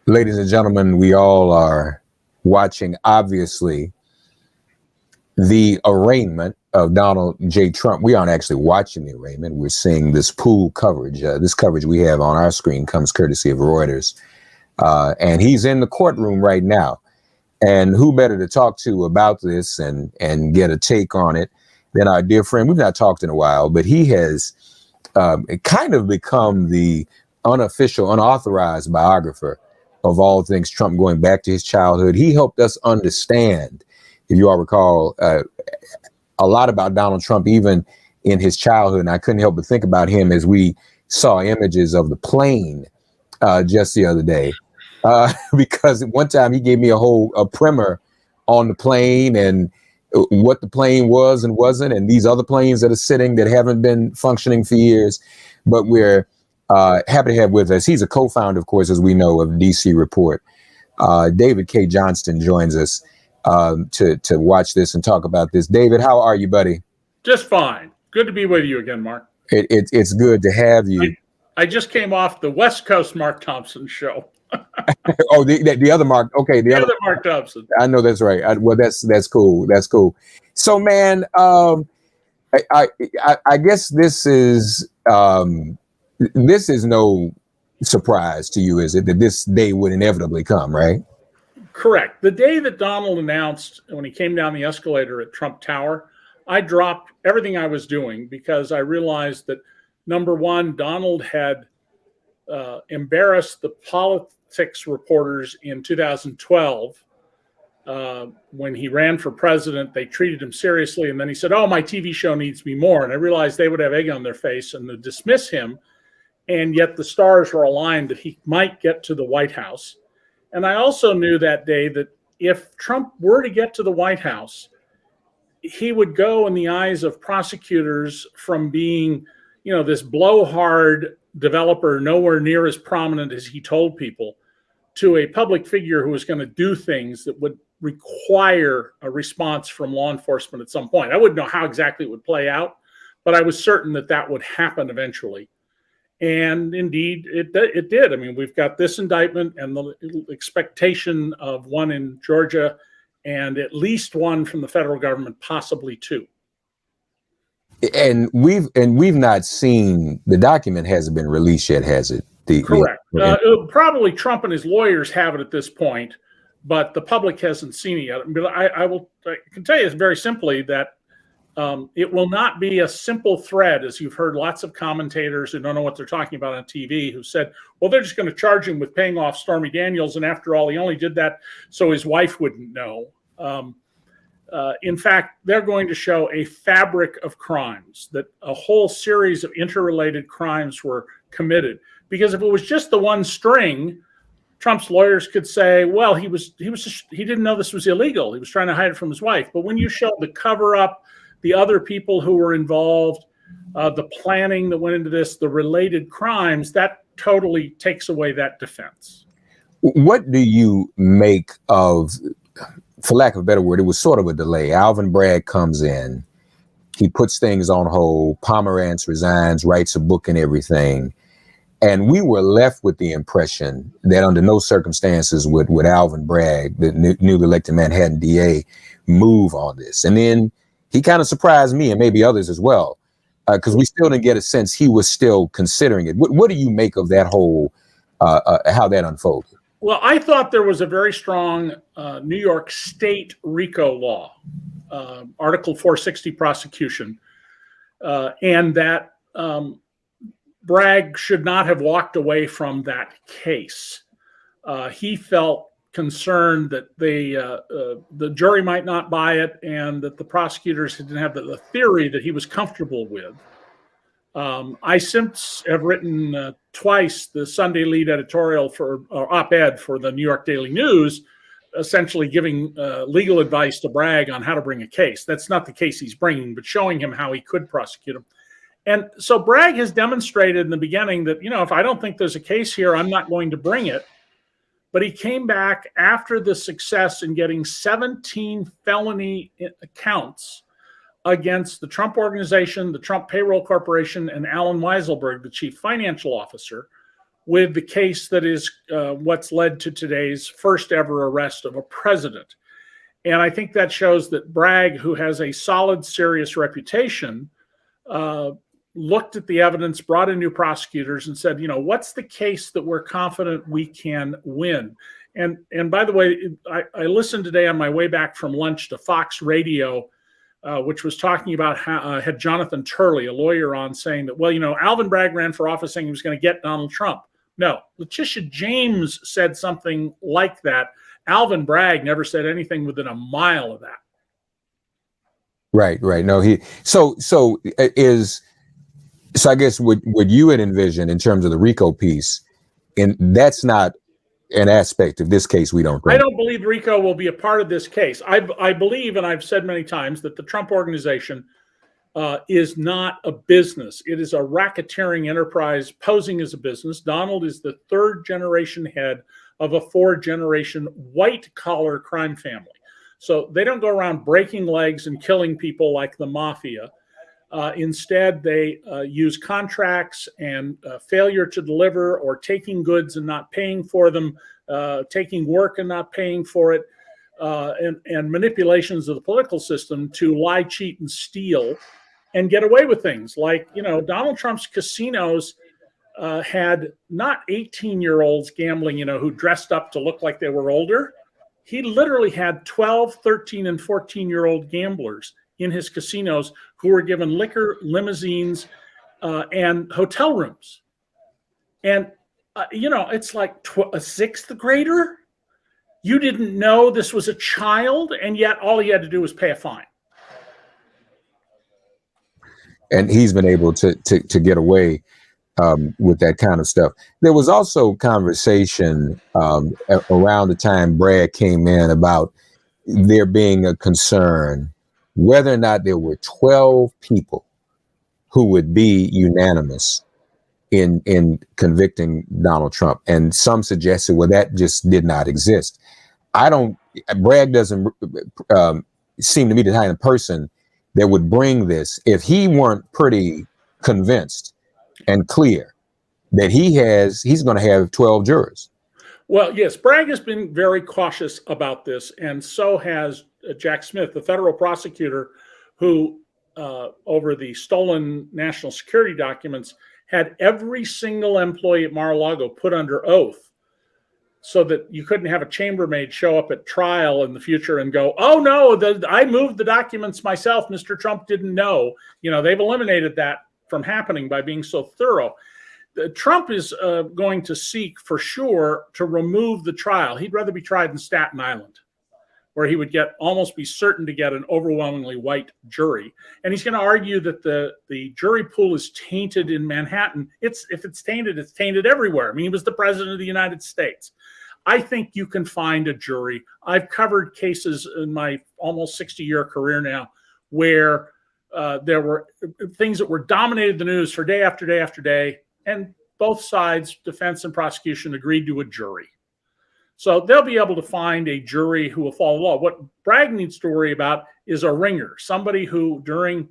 Ladies and gentlemen, we all are watching, obviously, the arraignment of Donald J. Trump. We aren't actually watching the arraignment. We're seeing this pool coverage. This coverage we have on our screen comes courtesy of Reuters. And he's in the courtroom right now. And who better to talk to about this and get a take on it than our dear friend. We've not talked in a while, but he has kind of become the unofficial, unauthorized biographer of all things Trump, going back to his childhood. He helped us understand, if you all recall, a lot about Donald Trump, even in his childhood. And I couldn't help but think about him as we saw images of the plane just the other day. Because at one time he gave me a primer on the plane and what the plane was and wasn't, and these other planes that are sitting that haven't been functioning for years. But we're happy to have with us. He's a co-founder, of course, as we know, of DC Report. David K. Johnston joins us to watch this and talk about this. David, how are you, buddy? Just fine. Good to be with you again, Mark. It's good to have you. I just came off the West Coast Mark Thompson show. Oh, the other Mark. Okay, the other Mark Thompson. I know that's right. Well, that's cool. That's cool. So, man, I guess this is no surprise to you, is it, that this day would inevitably come, right? Correct. The day that Donald announced, when he came down the escalator at Trump Tower, I dropped everything I was doing because I realized that, number one, Donald had embarrassed the politics reporters in 2012 when he ran for president. They treated him seriously, and then he said, "Oh, my TV show needs me more." And I realized they would have egg on their face and would dismiss him, and yet the stars were aligned that he might get to the White House. And I also knew that day that if Trump were to get to the White House, he would go, in the eyes of prosecutors, from being, this blowhard developer nowhere near as prominent as he told people, to a public figure who was going to do things that would require a response from law enforcement at some point. I wouldn't know how exactly it would play out, but I was certain that that would happen eventually. And indeed, it did. I mean, we've got this indictment and the expectation of one in Georgia and at least one from the federal government, possibly two. And we've not seen, the document hasn't been released yet, has it? Correct. Probably Trump and his lawyers have it at this point, but the public hasn't seen it yet. But I can tell you very simply that it will not be a simple thread, as you've heard lots of commentators who don't know what they're talking about on TV who said, well, they're just going to charge him with paying off Stormy Daniels. And after all, he only did that so his wife wouldn't know. In fact, they're going to show a fabric of crimes, that a whole series of interrelated crimes were committed. Because if it was just the one string, Trump's lawyers could say, well, he didn't know this was illegal. He was trying to hide it from his wife. But when you show the cover up, the other people who were involved, the planning that went into this, the related crimes, that totally takes away that defense. What do you make of, for lack of a better word, it was sort of a delay. Alvin Bragg comes in, he puts things on hold, Pomerantz resigns, writes a book and everything. And we were left with the impression that under no circumstances would Alvin Bragg, the newly elected Manhattan DA, move on this. And then he kind of surprised me and maybe others as well, because we still didn't get a sense he was still considering it. What do you make of that whole, how that unfolded? Well, I thought there was a very strong New York State RICO law, Article 460 prosecution, and that Bragg should not have walked away from that case. He felt concerned that the jury might not buy it and that the prosecutors didn't have the theory that he was comfortable with. I since have written twice the Sunday lead editorial for op-ed for the New York Daily News, essentially giving legal advice to Bragg on how to bring a case. That's not the case he's bringing, but showing him how he could prosecute him. And so Bragg has demonstrated in the beginning that, if I don't think there's a case here, I'm not going to bring it. But he came back after the success in getting 17 felony counts against the Trump Organization, the Trump Payroll Corporation, and Alan Weisselberg, the chief financial officer, with the case that is what's led to today's first ever arrest of a president. And I think that shows that Bragg, who has a solid, serious reputation, looked at the evidence, brought in new prosecutors, and said, what's the case that we're confident we can win? And by the way, I listened today on my way back from lunch to Fox Radio, which was talking about how had Jonathan Turley, a lawyer, on saying that, Alvin Bragg ran for office saying he was going to get Donald Trump. No, Letitia James said something like that. Alvin Bragg never said anything within a mile of that. Right. No, so I guess what you had envisioned in terms of the RICO piece, and that's not an aspect of this case, we don't think. I don't believe RICO will be a part of this case. I believe, and I've said many times, that the Trump organization is not a business. It is a racketeering enterprise posing as a business. Donald is the third generation head of a 4-generation white-collar crime family. So they don't go around breaking legs and killing people like the mafia. Instead, they use contracts and failure to deliver, or taking goods and not paying for them, taking work and not paying for it, and manipulations of the political system to lie, cheat, and steal and get away with things. Like, Donald Trump's casinos had not 18-year-olds gambling, who dressed up to look like they were older. He literally had 12, 13, and 14-year-old gamblers in his casinos who were given liquor, limousines, and hotel rooms. And, it's like a sixth grader. You didn't know this was a child, and yet all he had to do was pay a fine. And he's been able to get away with that kind of stuff. There was also conversation around the time Bragg came in about there being a concern whether or not there were 12 people who would be unanimous in convicting Donald Trump. And some suggested, well, that just did not exist. Bragg doesn't seem to me the kind of person that would bring this if he weren't pretty convinced and clear that he's going to have 12 jurors. Well, yes, Bragg has been very cautious about this, and so has Jack Smith, the federal prosecutor, who, over the stolen national security documents, had every single employee at Mar-a-Lago put under oath so that you couldn't have a chambermaid show up at trial in the future and go, oh, no, I moved the documents myself. Mr. Trump didn't know. They've eliminated that from happening by being so thorough. Trump is going to seek for sure to remove the trial. He'd rather be tried in Staten Island, where he would almost be certain to get an overwhelmingly white jury. And he's going to argue that the jury pool is tainted in Manhattan. If it's tainted, it's tainted everywhere. I mean, he was the president of the United States. I think you can find a jury. I've covered cases in my almost 60-year career now where there were things that were dominated the news for day after day after day, and both sides, defense and prosecution, agreed to a jury. So they'll be able to find a jury who will follow the law. What Bragg needs to worry about is a ringer, somebody who, during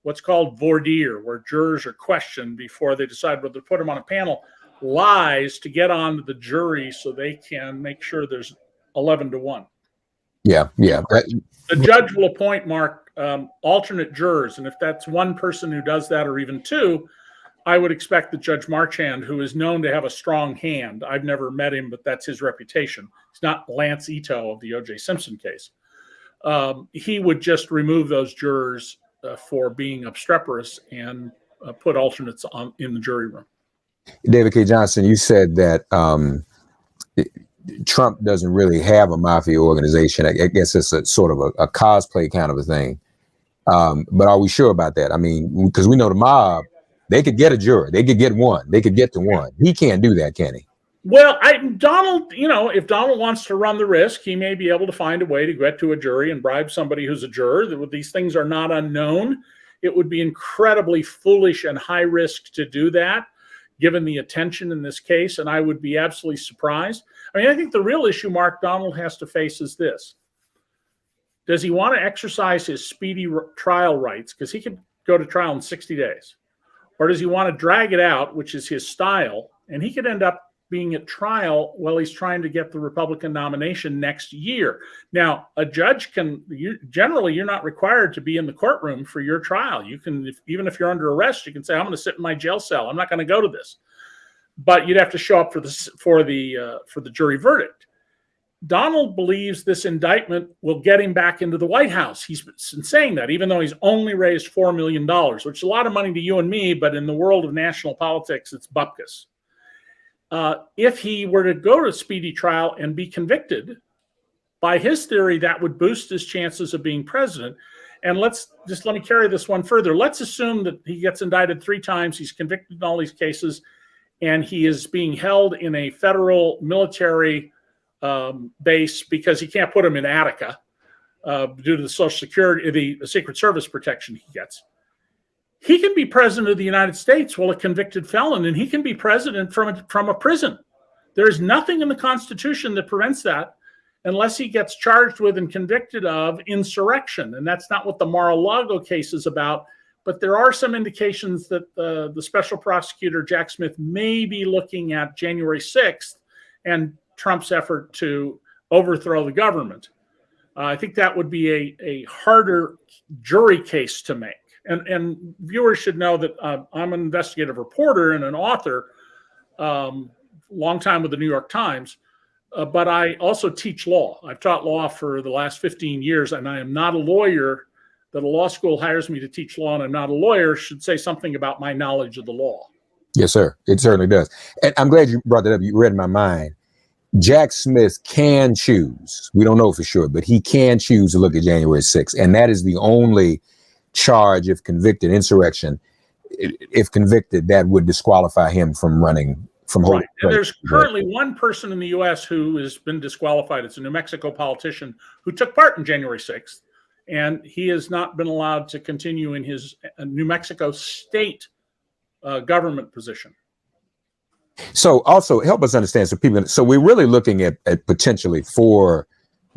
what's called voir dire, where jurors are questioned before they decide whether to put them on a panel, lies to get on the jury so they can make sure there's 11-1. Yeah. The judge will appoint, Mark, alternate jurors. And if that's one person who does that, or even two, I would expect that Judge Marchand, who is known to have a strong hand — I've never met him, but that's his reputation. He's not Lance Ito of the O.J. Simpson case. He would just remove those jurors for being obstreperous and put alternates in the jury room. David K. Johnson, you said that Trump doesn't really have a mafia organization. I guess it's a sort of a cosplay kind of a thing. But are we sure about that? I mean, because we know the mob, they could get a juror. They could get one. They could get to one. He can't do that, can he? Well, Donald, if Donald wants to run the risk, he may be able to find a way to get to a jury and bribe somebody who's a juror. These things are not unknown. It would be incredibly foolish and high risk to do that, given the attention in this case, and I would be absolutely surprised. I mean, I think the real issue, Mark, Donald has to face is this. Does he want to exercise his speedy trial rights? Because he could go to trial in 60 days. Or does he want to drag it out, which is his style, and he could end up being at trial while he's trying to get the Republican nomination next year. Now, a judge generally, you're not required to be in the courtroom for your trial. You can, even if you're under arrest, you can say, I'm going to sit in my jail cell. I'm not going to go to this. But you'd have to show up for the jury verdict. Donald believes this indictment will get him back into the White House. He's been saying that, even though he's only raised $4 million, which is a lot of money to you and me, but in the world of national politics, it's bupkis. If he were to go to speedy trial and be convicted, by his theory, that would boost his chances of being president. And let me carry this one further. Let's assume that he gets indicted 3 times, he's convicted in all these cases, and he is being held in a federal military base because he can't put him in Attica due to the Social Security, the Secret Service protection he gets. He can be president of the United States while a convicted felon, and he can be president from a prison. There's nothing in the Constitution that prevents that unless he gets charged with and convicted of insurrection. And that's not what the Mar-a-Lago case is about. But there are some indications that the special prosecutor, Jack Smith, may be looking at January 6th and Trump's effort to overthrow the government. I think that would be a harder jury case to make. And viewers should know that I'm an investigative reporter and an author, long time with the New York Times, but I also teach law. I've taught law for the last 15 years, and I am not a lawyer. That a law school hires me to teach law, and I'm not a lawyer, should say something about my knowledge of the law. Yes, sir. It certainly does. And I'm glad you brought that up. You read my mind. Jack Smith can choose. We don't know for sure, but he can choose to look at January 6th. And that is the only charge, if convicted, insurrection. If convicted, that would disqualify him from running, from holding. Right. And there's currently one person in the U.S. who has been disqualified. It's a New Mexico politician who took part in January 6th, and he has not been allowed to continue in his New Mexico state government position. So also help us understand, so we're really looking at potentially 4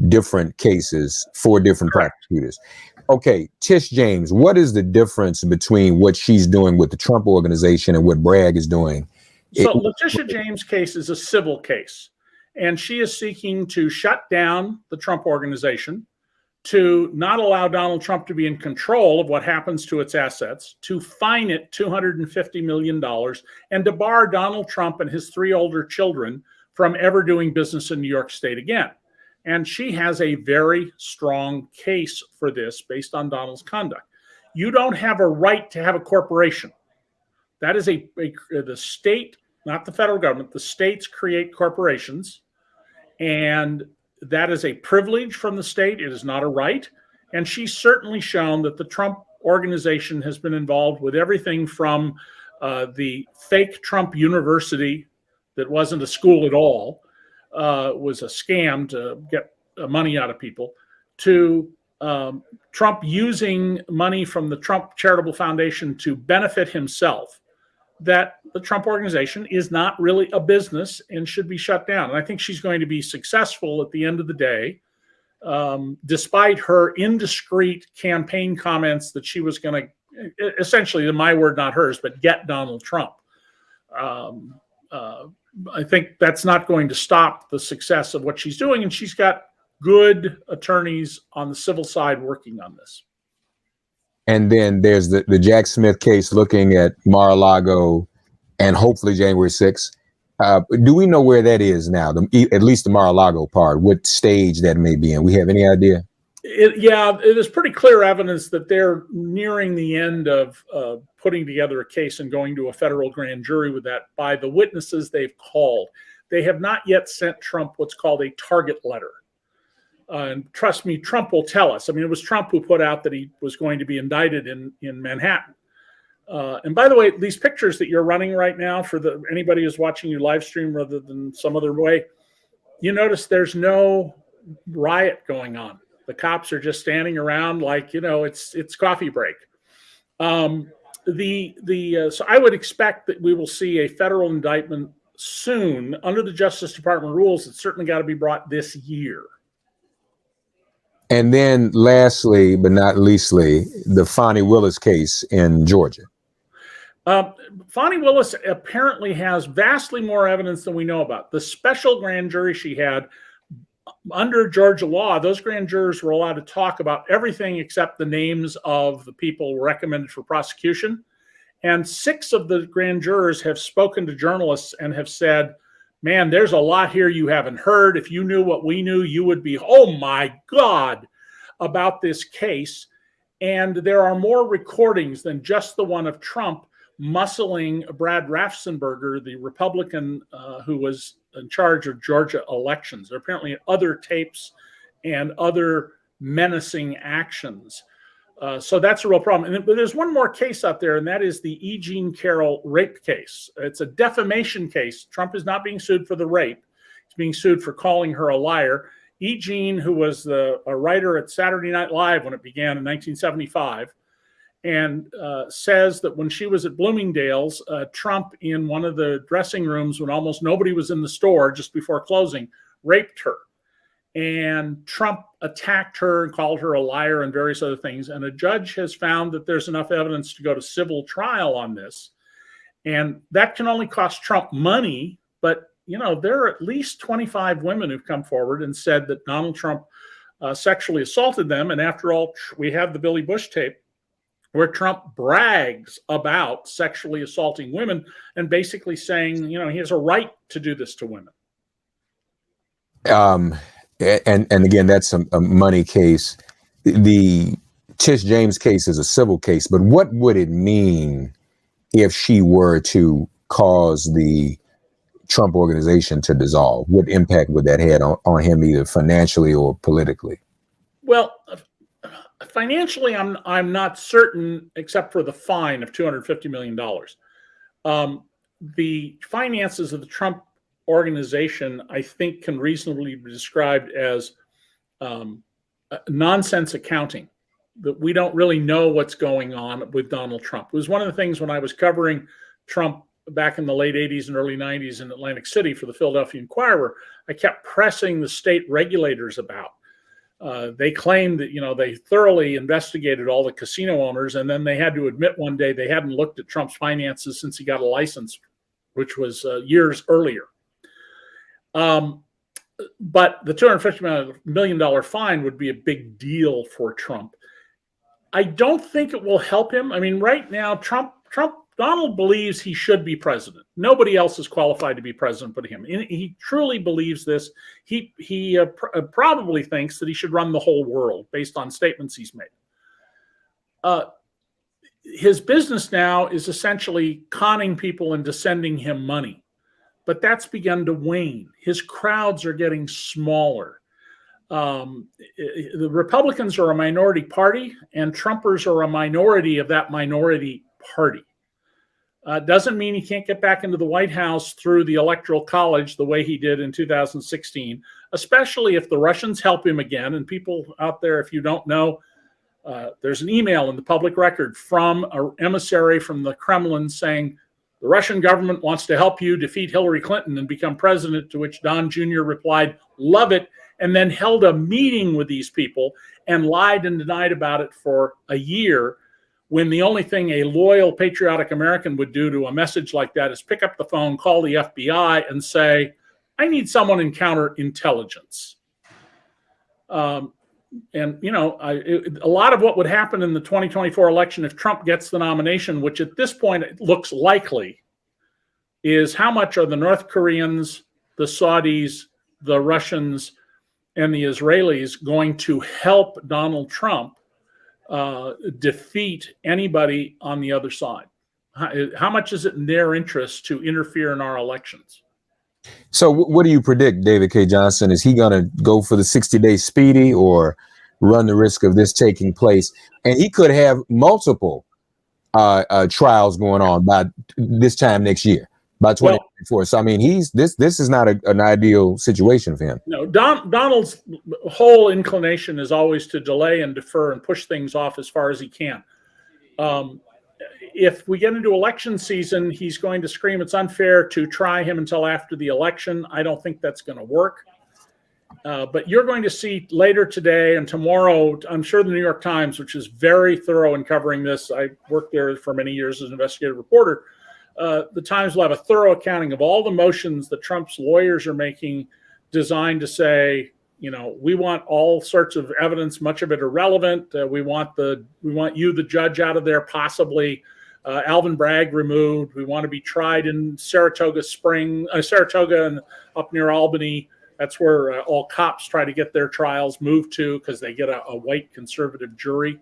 different cases, 4 different prosecutors. Okay, Tish James, what is the difference between what she's doing with the Trump organization and what Bragg is doing? So Letitia James' case is a civil case, and she is seeking to shut down the Trump organization, to not allow Donald Trump to be in control of what happens to its assets, to fine it $250 million, and to bar Donald Trump and his 3 older children from ever doing business in New York State again. And she has a very strong case for this based on Donald's conduct. You don't have a right to have a corporation. That is the state, not the federal government. The states create corporations, and that is a privilege from the state. It is not a right. And she's certainly shown that the Trump organization has been involved with everything from the fake Trump University that wasn't a school at all, was a scam to get money out of people, to Trump using money from the Trump Charitable Foundation to benefit himself, that the Trump organization is not really a business and should be shut down. And I think she's going to be successful at the end of the day, despite her indiscreet campaign comments that she was going to, essentially, my word, not hers, but get Donald Trump. I think that's not going to stop the success of what she's doing. And she's got good attorneys on the civil side working on this. And then there's the Jack Smith case looking at Mar-a-Lago and hopefully January 6th. Do we know where that is now? At least the Mar-a-Lago part, what stage that may be in? We have any idea? It is pretty clear evidence that they're nearing the end of putting together a case and going to a federal grand jury with that by the witnesses they've called. They have not yet sent Trump what's called a target letter. And trust me, Trump will tell us. I mean, it was Trump who put out that he was going to be indicted in Manhattan. And by the way, these pictures that you're running right now for anybody who's watching you live stream rather than some other way, you notice there's no riot going on. The cops are just standing around like, it's coffee break. So I would expect that we will see a federal indictment soon under the Justice Department rules. It's certainly got to be brought this year. And then lastly, but not leastly, the Fonnie Willis case in Georgia. Fonnie Willis apparently has vastly more evidence than we know about. The special grand jury she had under Georgia law, those grand jurors were allowed to talk about everything except the names of the people recommended for prosecution. And 6 of the grand jurors have spoken to journalists and have said, man, there's a lot here you haven't heard. If you knew what we knew, you would be, oh my God, about this case. And there are more recordings than just the one of Trump muscling Brad Raffensperger, the Republican who was in charge of Georgia elections. There are apparently other tapes and other menacing actions. So that's a real problem. But there's one more case out there, and that is the E. Jean Carroll rape case. It's a defamation case. Trump is not being sued for the rape. He's being sued for calling her a liar. E. Jean, who was a writer at Saturday Night Live when it began in 1975, and says that when she was at Bloomingdale's, Trump, in one of the dressing rooms when almost nobody was in the store just before closing, raped her. And Trump attacked her and called her a liar and various other things. And a judge has found that there's enough evidence to go to civil trial on this. And that can only cost Trump money. But, you know, there are at least 25 women who've come forward and said that Donald Trump sexually assaulted them. And after all, we have the Billy Bush tape where Trump brags about sexually assaulting women and basically saying, you know, he has a right to do this to women. And again, that's a money case. The Tish James case is a civil case, but what would it mean if she were to cause the Trump organization to dissolve? What impact would that have on him, either financially or politically? Well, financially, I'm not certain, except for the fine of $250 million. The finances of the Trump organization, I think, can reasonably be described as nonsense accounting, that we don't really know what's going on with Donald Trump. It was one of the things when I was covering Trump back in the late 80s and early 90s in Atlantic City for the Philadelphia Inquirer, I kept pressing the state regulators about. They claimed that, you know, they thoroughly investigated all the casino owners, and then they had to admit one day they hadn't looked at Trump's finances since he got a license, which was years earlier. But the $250 million fine would be a big deal for Trump. I don't think it will help him. I mean, right now, Donald believes he should be president. Nobody else is qualified to be president but him. He truly believes this. He probably thinks that he should run the whole world based on statements he's made. His business now is essentially conning people into sending him money. But that's begun to wane. His crowds are getting smaller. The Republicans are a minority party, and Trumpers are a minority of that minority party. Doesn't mean he can't get back into the White House through the Electoral College the way he did in 2016, especially if the Russians help him again. And people out there, if you don't know, there's an email in the public record from an emissary from the Kremlin saying, the Russian government wants to help you defeat Hillary Clinton and become president, to which Don Jr. replied, love it, and then held a meeting with these people and lied and denied about it for a year, when the only thing a loyal, patriotic American would do to a message like that is pick up the phone, call the FBI, and say, I need someone in counterintelligence. And, you know, a lot of what would happen in the 2024 election if Trump gets the nomination, which at this point it looks likely, is how much are the North Koreans, the Saudis, the Russians, and the Israelis going to help Donald Trump defeat anybody on the other side? How much is it in their interest to interfere in our elections? So what do you predict, David K. Johnson? Is he going to go for the 60-day speedy or run the risk of this taking place? And he could have multiple trials going on by this time next year, by 2024. Well, so, I mean, this is not an ideal situation for him. No, Donald's whole inclination is always to delay and defer and push things off as far as he can. If we get into election season, he's going to scream it's unfair to try him until after the election. I don't think that's going to work. But you're going to see later today and tomorrow, I'm sure the New York Times, which is very thorough in covering this, I worked there for many years as an investigative reporter, the Times will have a thorough accounting of all the motions that Trump's lawyers are making, designed to say, we want all sorts of evidence, much of it irrelevant. We want you, the judge, out of there, possibly. Alvin Bragg removed. We want to be tried in Saratoga and up near Albany. That's where all cops try to get their trials moved to because they get a white conservative jury.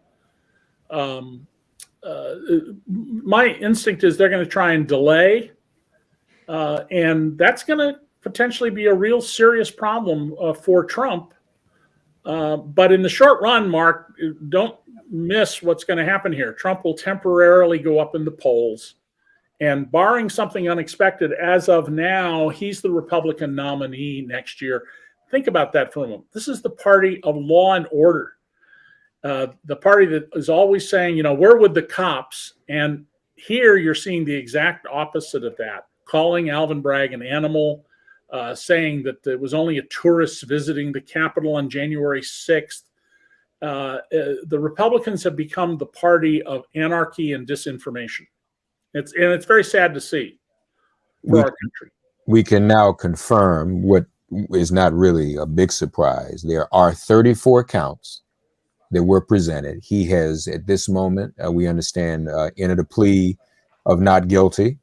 My instinct is they're going to try and delay, and that's going to potentially be a real serious problem for Trump. But in the short run, Mark, don't miss what's going to happen here. Trump will temporarily go up in the polls. And barring something unexpected, as of now, he's the Republican nominee next year. Think about that for a moment. This is the party of law and order. The party that is always saying, where would the cops? And here you're seeing the exact opposite of that, calling Alvin Bragg an animal, saying that it was only a tourist visiting the Capitol on January 6th. The Republicans have become the party of anarchy and disinformation. It's very sad to see for our country. We can now confirm what is not really a big surprise. There are 34 counts that were presented. He has, at this moment, we understand, entered a plea of not guilty.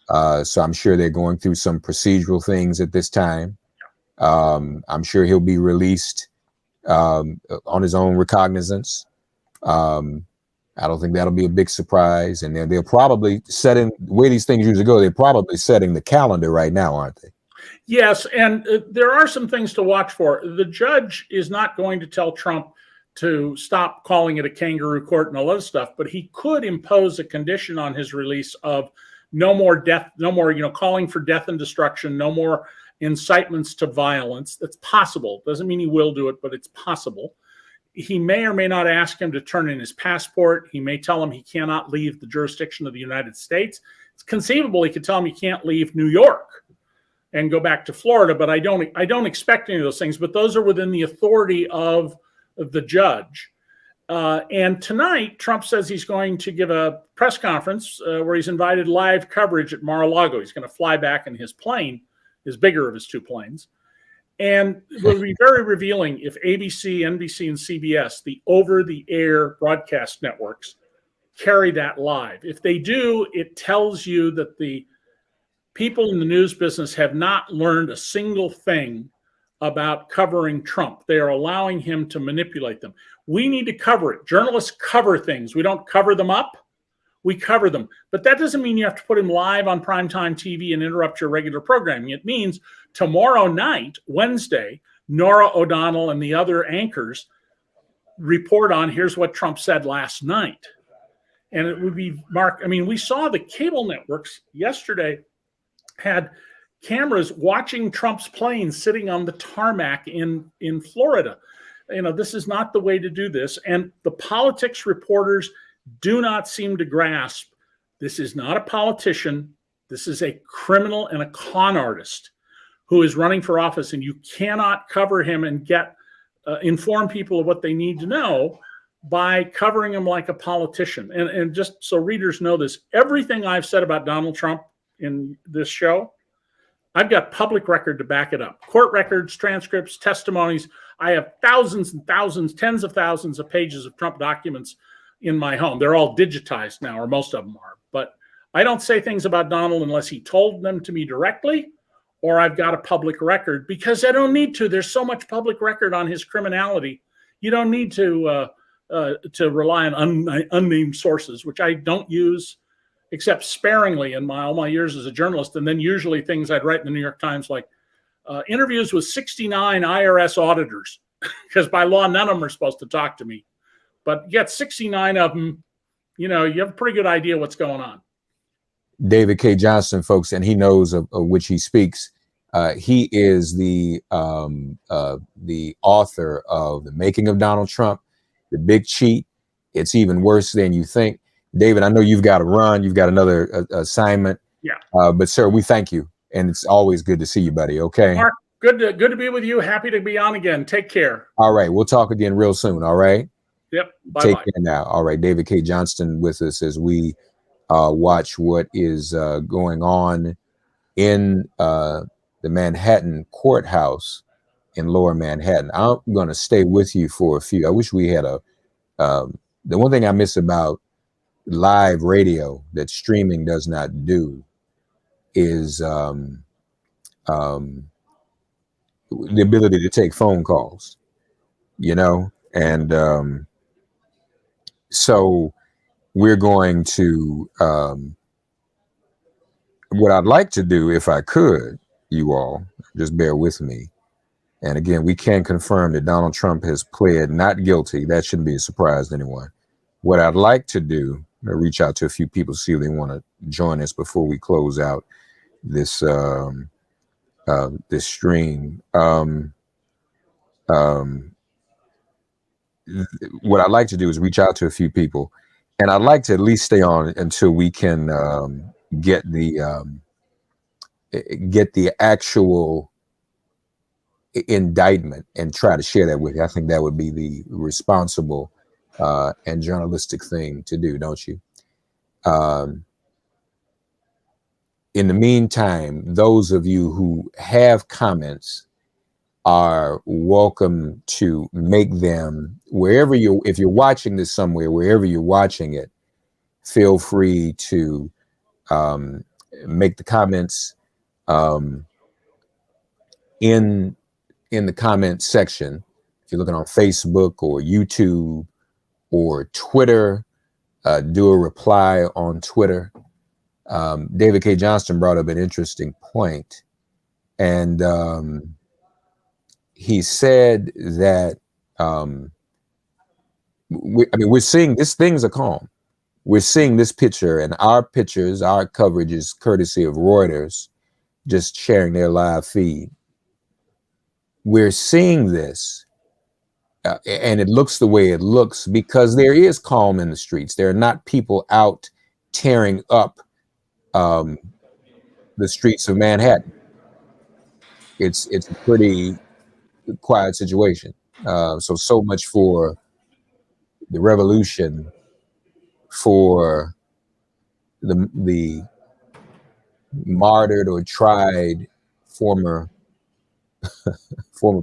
So I'm sure they're going through some procedural things at this time. I'm sure he'll be released on his own recognizance. I don't think that'll be a big surprise. And they're probably setting, the way these things usually go, they're probably setting the calendar right now, aren't they? Yes, and there are some things to watch for. The judge is not going to tell Trump to stop calling it a kangaroo court and all other stuff, but he could impose a condition on his release of no more death, no more, calling for death and destruction, no more incitements to violence. That's possible. Doesn't mean he will do it, but it's possible. He may or may not ask him to turn in his passport. He may tell him he cannot leave the jurisdiction of the United States. It's conceivable he could tell him he can't leave New York and go back to Florida, but I don't expect any of those things. But those are within the authority of the judge. And tonight, Trump says he's going to give a press conference where he's invited live coverage at Mar-a-Lago. He's going to fly back in his plane, his bigger of his two planes. And it will be very revealing if ABC, NBC, and CBS, the over-the-air broadcast networks, carry that live. If they do, it tells you that the people in the news business have not learned a single thing about covering Trump. They are allowing him to manipulate them. We need to cover it. Journalists cover things. We don't cover them up. We cover them. But that doesn't mean you have to put him live on primetime TV and interrupt your regular programming. It means tomorrow night, Wednesday, Nora O'Donnell and the other anchors report on here's what Trump said last night. And it would be, Mark, we saw the cable networks yesterday had cameras watching Trump's plane sitting on the tarmac in Florida. This is not the way to do this. And the politics reporters do not seem to grasp this is not a politician. This is a criminal and a con artist who is running for office, and you cannot cover him and get inform people of what they need to know by covering him like a politician. And just so readers know this, everything I've said about Donald Trump in this show, I've got public record to back it up. Court records, transcripts, testimonies. I have thousands and thousands, tens of thousands of pages of Trump documents in my home. They're all digitized now, or most of them are. But I don't say things about Donald unless he told them to me directly, or I've got a public record, because I don't need to. There's so much public record on his criminality. You don't need to rely on unnamed sources, which I don't use except sparingly in all my years as a journalist. And then usually things I'd write in the New York Times, like interviews with 69 IRS auditors, because by law, none of them are supposed to talk to me. But you got 69 of them, you have a pretty good idea what's going on. David K. Johnston, folks, and he knows of which he speaks. He is the author of The Making of Donald Trump, The Big Cheat. It's even worse than you think. David, I know you've got to run. You've got another assignment. Yeah. But, sir, we thank you. And it's always good to see you, buddy. Okay. Mark, Good to be with you. Happy to be on again. Take care. All right. We'll talk again real soon. All right. Yep. Bye-bye. Take care now. All right. David K. Johnston with us as we watch what is going on in the Manhattan courthouse in Lower Manhattan. I'm going to stay with you for a few. I wish we had the one thing I miss about live radio that streaming does not do is the ability to take phone calls, and so we're going to what I'd like to do, if I could, you all just bear with me. And again, we can confirm that Donald Trump has pled not guilty. That shouldn't be a surprise to anyone. What I'd like to do, reach out to a few people, see if they want to join us before we close out this this stream. What I'd like to do is reach out to a few people, and I'd like to at least stay on until we can get the actual indictment and try to share that with you. I think that would be the responsible and journalistic thing to do, don't you? In the meantime, those of you who have comments are welcome to make them wherever if you're watching this somewhere, wherever you're watching it, feel free to make the comments in the comment section. If you're looking on Facebook or YouTube or Twitter, do a reply on Twitter. David K. Johnston brought up an interesting point, and he said that we're seeing this. Things are calm. We're seeing this picture, and our pictures, our coverage is courtesy of Reuters, just sharing their live feed. We're seeing this, and it looks the way it looks because there is calm in the streets. There are not people out tearing up the streets of Manhattan. It's a pretty quiet situation. So much for the revolution, for the martyred or tried former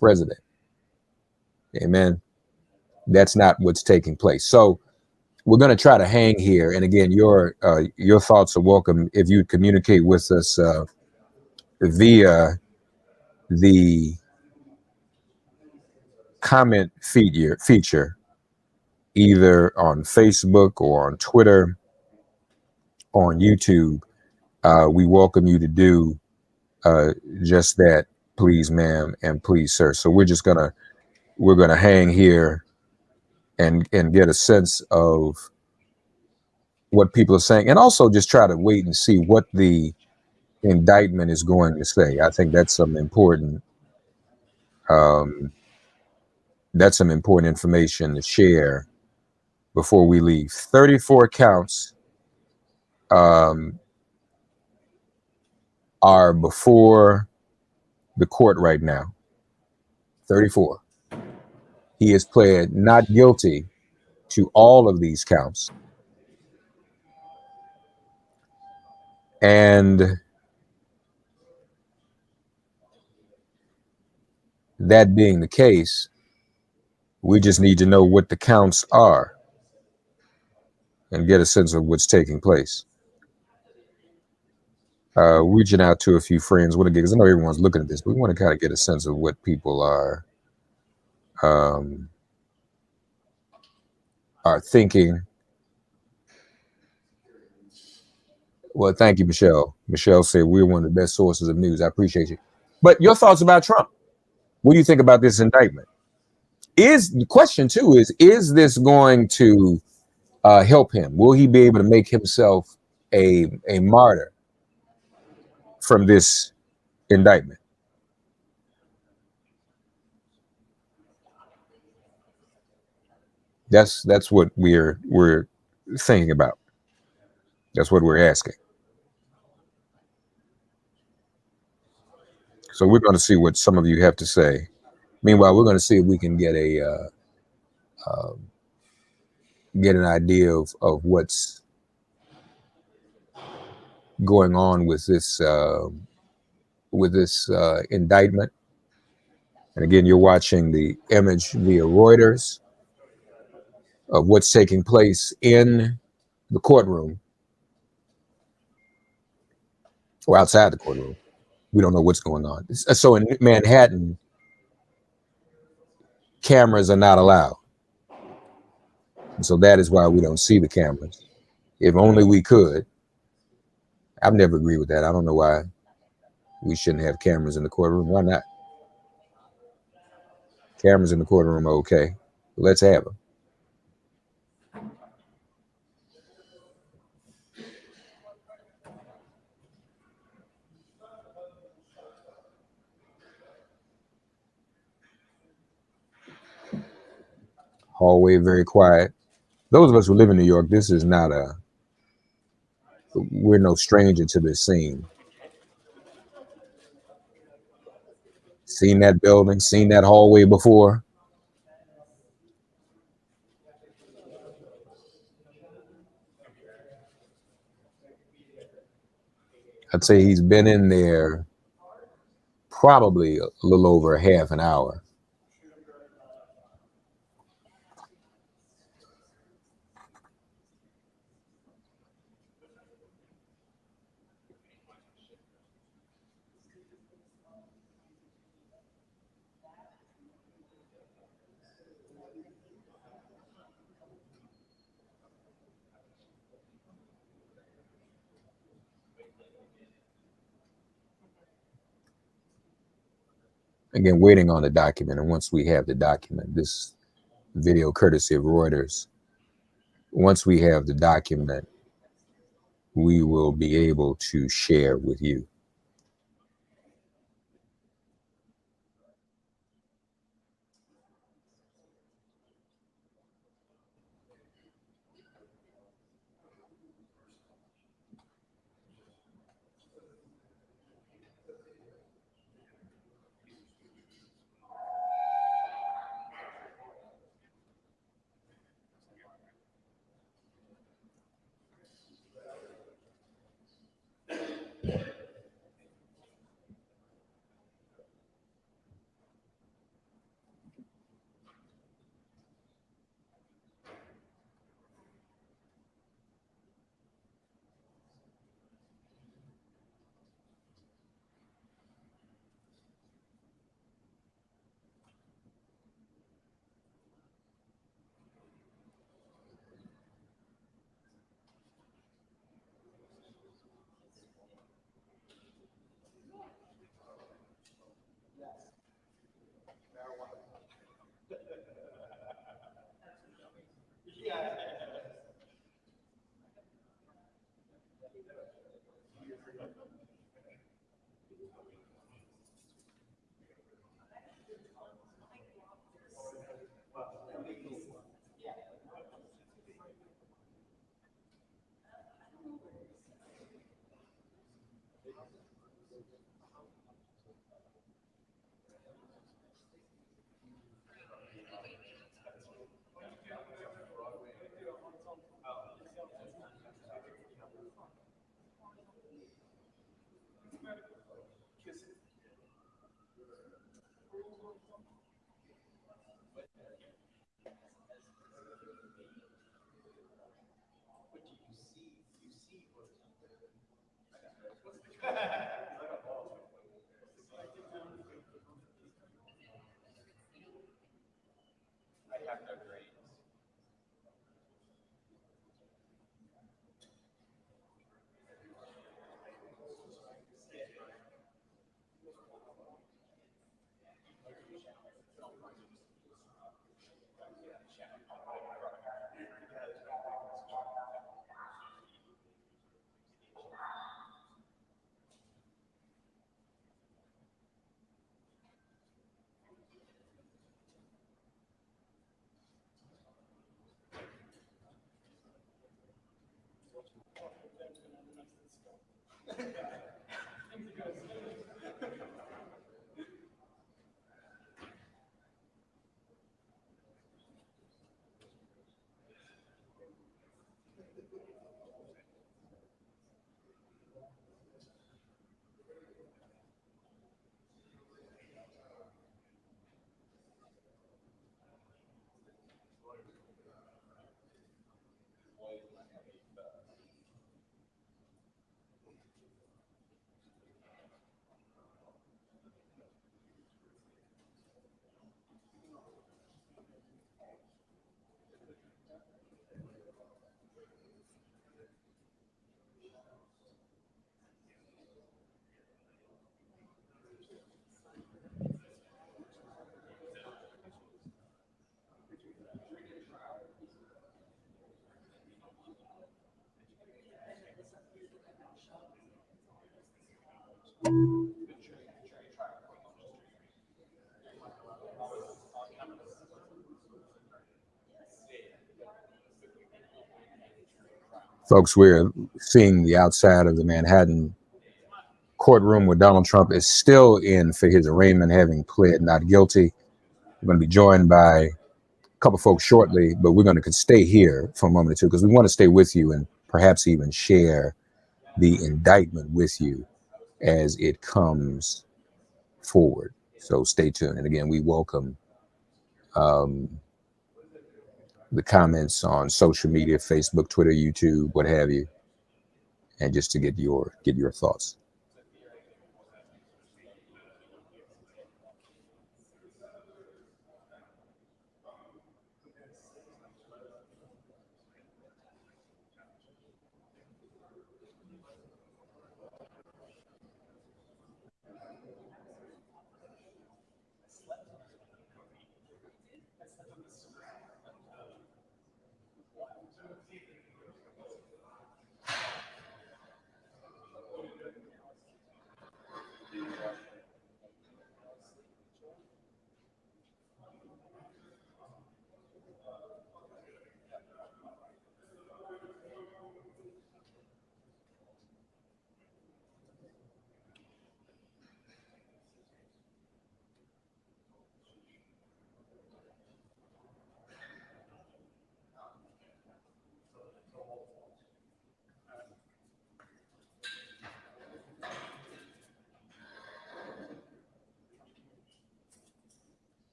president. Amen. That's not what's taking place. So we're going to try to hang here. And again, your thoughts are welcome if you communicate with us via the comment feature, either on Facebook or on Twitter, or on YouTube. We welcome you to do just that, please, ma'am, and please, sir. So we're gonna hang here and get a sense of what people are saying, and also just try to wait and see what the indictment is going to say. I think that's some important information to share before we leave. 34 counts are before the court right now. 34. He has pled not guilty to all of these counts. And that being the case, we just need to know what the counts are and get a sense of what's taking place. Reaching out to a few friends, because I know everyone's looking at this, but we want to kind of get a sense of what people are thinking. Well, thank you, Michelle. Michelle said we're one of the best sources of news. I appreciate you. But your thoughts about Trump? What do you think about this indictment? The question too is this going to help him? Will he be able to make himself a martyr from this indictment? That's what we're thinking about. That's what we're asking. So we're going to see what some of you have to say. Meanwhile, we're going to see if we can get get an idea of what's going on with this indictment. And again, you're watching the image via Reuters of what's taking place in the courtroom or outside the courtroom. We don't know what's going on. So in Manhattan, cameras are not allowed. And so that is why we don't see the cameras. If only we could. I've never agreed with that. I don't know why we shouldn't have cameras in the courtroom. Why not? Cameras in the courtroom are okay. Let's have them. Hallway very quiet. Those of us who live in New York, this is not we're no stranger to this scene. Seen that building, seen that hallway before. I'd say he's been in there probably a little over half an hour. Again, waiting on the document. And once we have the document, this video courtesy of Reuters, once we have the document, we will be able to share with you. Folks, we're seeing the outside of the Manhattan courtroom where Donald Trump is still in for his arraignment, having pled not guilty. We're going to be joined by a couple folks shortly, but we're going to stay here for a moment or two because we want to stay with you and perhaps even share the indictment with you as it comes forward. So stay tuned. And again, we welcome the comments on social media, Facebook, Twitter, YouTube, what have you, and just to get your thoughts.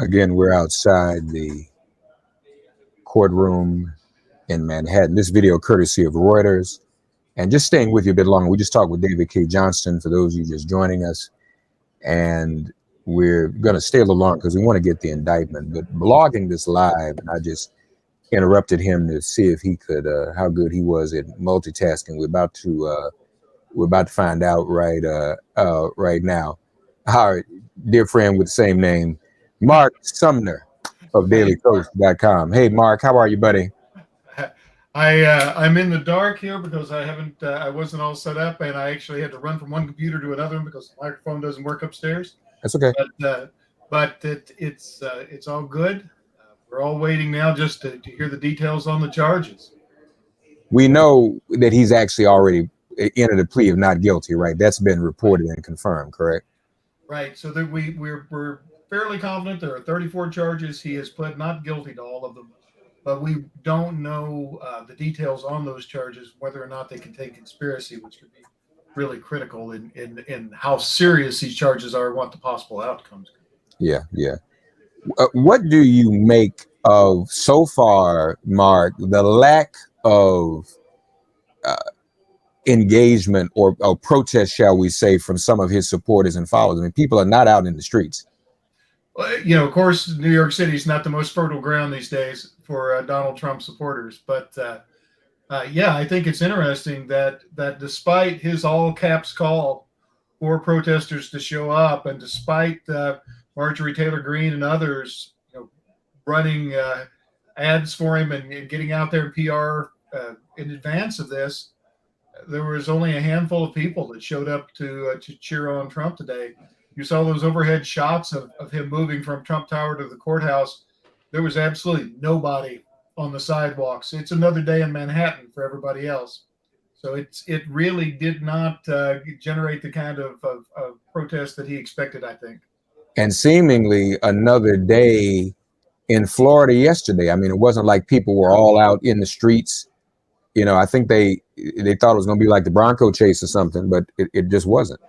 Again, we're outside the courtroom in Manhattan. This video courtesy of Reuters. And just staying with you a bit longer, we just talked with David K. Johnston, for those of you just joining us. And we're going to stay a little longer because we want to get the indictment. But blogging this live, and I just interrupted him to see if he could, how good he was at multitasking. We're about to find out right now. Our dear friend with the same name, Mark Sumner of DailyCoast.com. Hey, Mark, how are you, buddy? I'm in the dark here because I wasn't all set up, and I actually had to run from one computer to another one because the microphone doesn't work upstairs. That's okay. But it's all good. We're all waiting now just to hear the details on the charges. We know that he's actually already entered a plea of not guilty, right? That's been reported and confirmed, correct? Right. So that we're fairly confident there are 34 charges. He has pled not guilty to all of them, but we don't know the details on those charges, whether or not they contain conspiracy, which could be really critical in how serious these charges are and what the possible outcomes could be. Yeah. What do you make of so far, Mark, the lack of engagement or protest, shall we say, from some of his supporters and followers? I mean, people are not out in the streets. Well, of course, New York City is not the most fertile ground these days for Donald Trump supporters. But yeah, I think it's interesting that despite his all caps call for protesters to show up, and despite Marjorie Taylor Greene and others, running ads for him and getting out there in PR in advance of this, there was only a handful of people that showed up to cheer on Trump today. You saw those overhead shots of him moving from Trump Tower to the courthouse. There was absolutely nobody on the sidewalks. It's another day in Manhattan for everybody else. So it really did not generate the kind of protest that he expected, I think. And seemingly another day in Florida yesterday. I mean, it wasn't like people were all out in the streets. I think they thought it was going to be like the Bronco chase or something, but it just wasn't.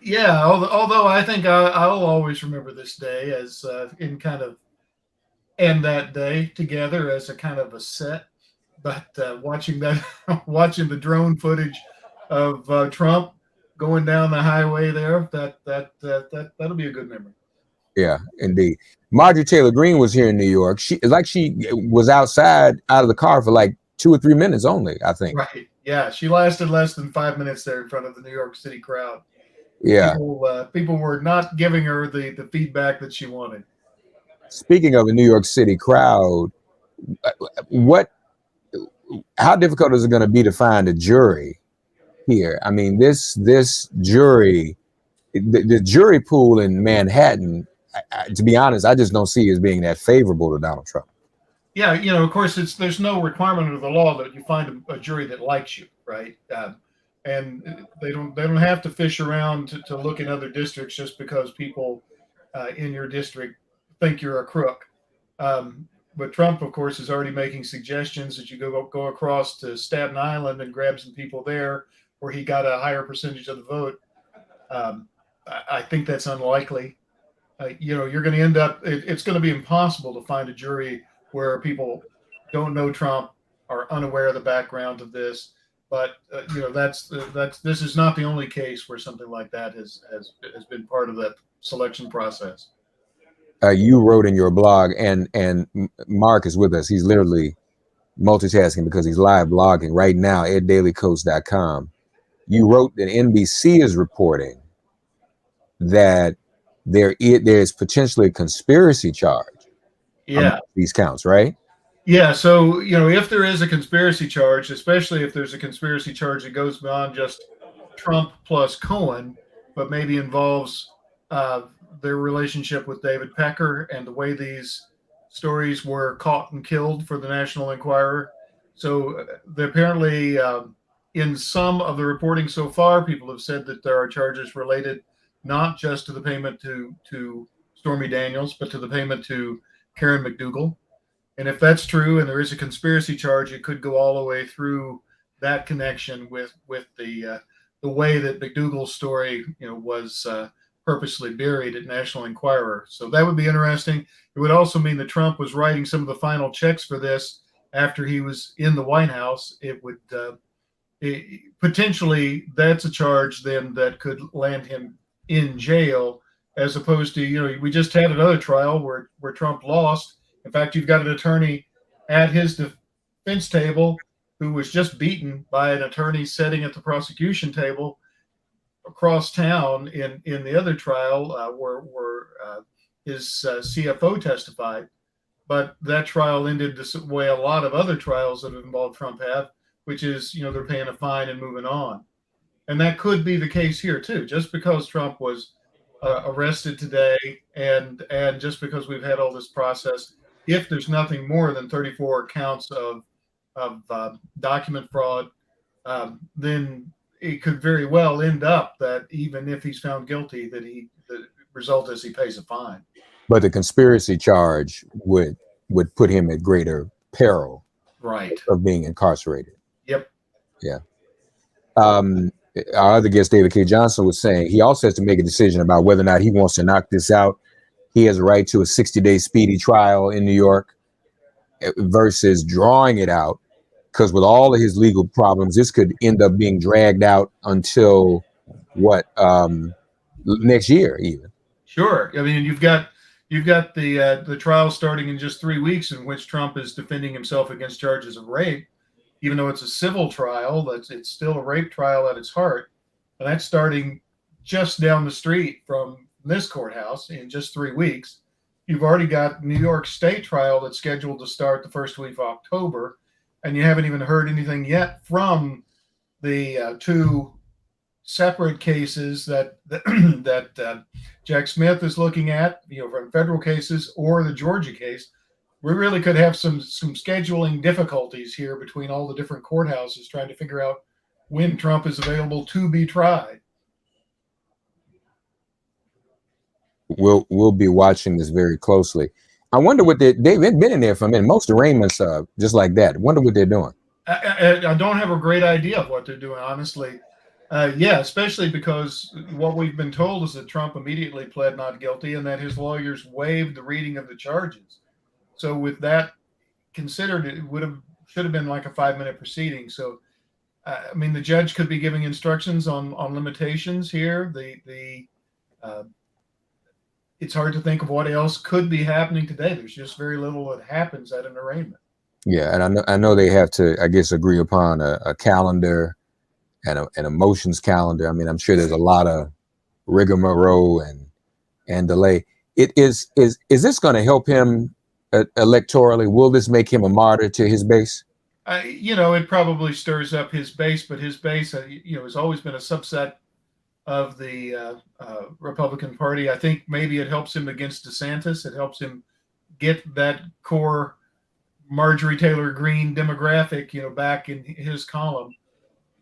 Yeah, although I think I'll always remember this day as in kind of end that day together as a kind of a set. But watching the drone footage of Trump going down the highway there, that'll be a good memory. Yeah, indeed. Marjorie Taylor Greene was here in New York. She was out of the car for like 2 or 3 minutes only, I think. Right. Yeah, she lasted less than 5 minutes there in front of the New York City crowd. Yeah. People were not giving her the feedback that she wanted. Speaking of a New York City crowd, how difficult is it going to be to find a jury here? I mean, this jury, the jury pool in Manhattan, to be honest, I just don't see as being that favorable to Donald Trump. Yeah, of course, there's no requirement of the law that you find a jury that likes you, right? And they don't have to fish around to look in other districts just because people in your district think you're a crook. But Trump, of course, is already making suggestions that you go across to Staten Island and grab some people there where he got a higher percentage of the vote. I think that's unlikely. You're going to end up. It's going to be impossible to find a jury where people don't know Trump, are unaware of the background of this. But this is not the only case where something like that has been part of that selection process. You wrote in your blog, and Mark is with us. He's literally multitasking because he's live blogging right now at dailycoast.com. You wrote that NBC is reporting that there is potentially a conspiracy charge. Yeah, these counts, right? Yeah. So if there is a conspiracy charge, especially if there's a conspiracy charge that goes beyond just Trump plus Cohen, but maybe involves their relationship with David Pecker and the way these stories were caught and killed for the National Enquirer. So apparently, in some of the reporting so far, people have said that there are charges related not just to the payment to Stormy Daniels, but to the payment to Karen McDougal. And if that's true, and there is a conspiracy charge, it could go all the way through that connection with the way that McDougal's story, was purposely buried at National Enquirer. So that would be interesting. It would also mean that Trump was writing some of the final checks for this after he was in the White House. It would potentially, that's a charge then that could land him in jail, as opposed to, we just had another trial where Trump lost. In fact, you've got an attorney at his defense table who was just beaten by an attorney sitting at the prosecution table across town in the other trial where his CFO testified. but that trial ended the way a lot of other trials that have involved Trump have, which is, they're paying a fine and moving on. And that could be the case here too. Just because Trump was arrested today, and just because we've had all this process, if there's nothing more than 34 counts of document fraud, then it could very well end up that even if he's found guilty, that the result is he pays a fine. But the conspiracy charge would put him at greater peril, right, of being incarcerated. Yep. Yeah. Our other guest, David K. Johnson, was saying he also has to make a decision about whether or not he wants to knock this out. He has a right to a 60-day speedy trial in New York versus drawing it out, because with all of his legal problems, this could end up being dragged out until next year even. Sure. I mean, you've got the trial starting in just 3 weeks, in which Trump is defending himself against charges of rape. Even though it's a civil trial, it's still a rape trial at its heart. And that's starting just down the street from this courthouse in just 3 weeks. You've already got New York State trial that's scheduled to start the first week of October. And you haven't even heard anything yet from the two separate cases that Jack Smith is looking at, from federal cases, or the Georgia case. We really could have some scheduling difficulties here between all the different courthouses trying to figure out when Trump is available to be tried. We'll be watching this very closely. I wonder what they've been in there for a minute. Most arraignments are just like that. Wonder what they're doing. I don't have a great idea of what they're doing, honestly. Yeah, especially because what we've been told is that Trump immediately pled not guilty and that his lawyers waived the reading of the charges. So with that considered, it should have been like a 5-minute proceeding. So, I mean, the judge could be giving instructions on limitations here. It's hard to think of what else could be happening today. There's just very little that happens at an arraignment. Yeah, and I know they have to, I guess, agree upon a calendar and a motions calendar. I mean, I'm sure there's a lot of rigmarole and delay. Is this going to help him electorally? Will this make him a martyr to his base? It probably stirs up his base, but his base, has always been a subset of the Republican Party. I think maybe it helps him against DeSantis. It helps him get that core Marjorie Taylor Greene demographic, back in his column.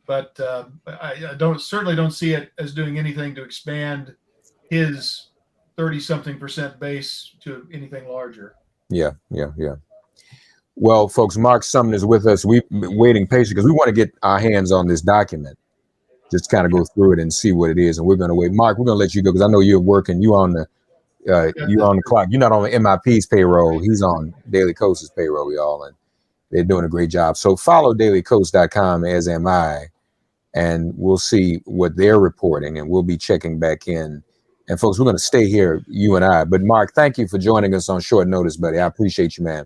But I certainly don't see it as doing anything to expand his 30-something% base to anything larger. Yeah. Well, folks, Mark Sumner is with us. We've been waiting patiently because we want to get our hands on this document, just kind of go through it and see what it is. And we're going to wait. Mark, we're going to let you go because I know you're working. You're on the clock. You're not on MIP's payroll. He's on Daily Kost's payroll, y'all, and they're doing a great job. So follow dailycoast.com, as am I, and we'll see what they're reporting, and we'll be checking back in. And folks, we're going to stay here, you and I. But Mark, thank you for joining us on short notice, buddy. I appreciate you, man.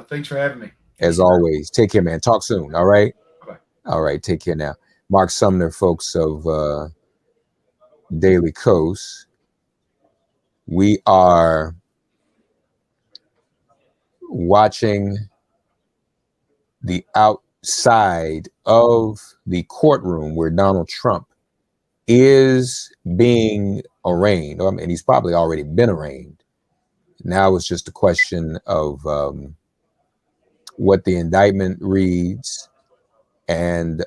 Thanks for having me. As always. Take care, man. Talk soon. All right. Bye. All right. Take care now. Mark Sumner, folks of Daily Kos. We are watching the outside of the courtroom where Donald Trump is being arraigned. I mean, he's probably already been arraigned. Now it's just a question of what the indictment reads and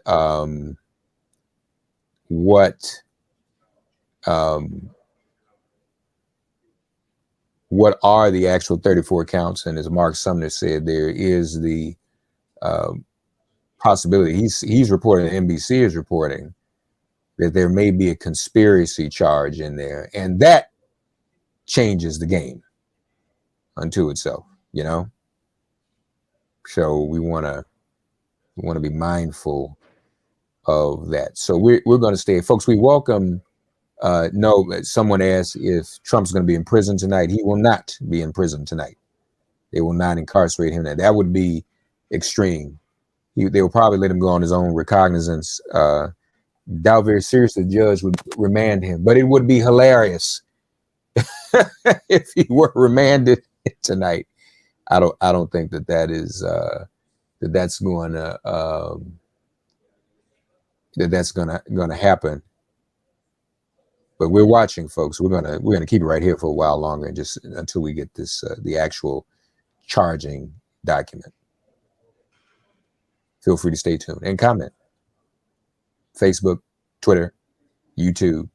what are the actual 34 counts. And as Mark Sumner said, there is the possibility, he's reporting, NBC is reporting, that there may be a conspiracy charge in there, and that changes the game unto itself, so we want to be mindful of that. So we're going to stay, folks. We welcome someone asked if Trump's going to be in prison tonight. He will not be in prison tonight. They will not incarcerate him. That would be extreme. They will probably let him go on his own recognizance. Doubt very seriously the judge would remand him, but it would be hilarious if he were remanded tonight. I don't think that is that's going to that's going to happen. But we're watching, folks. We're gonna keep it right here for a while longer, and just until we get this the actual charging document. Feel free to stay tuned and comment. Facebook, Twitter, YouTube,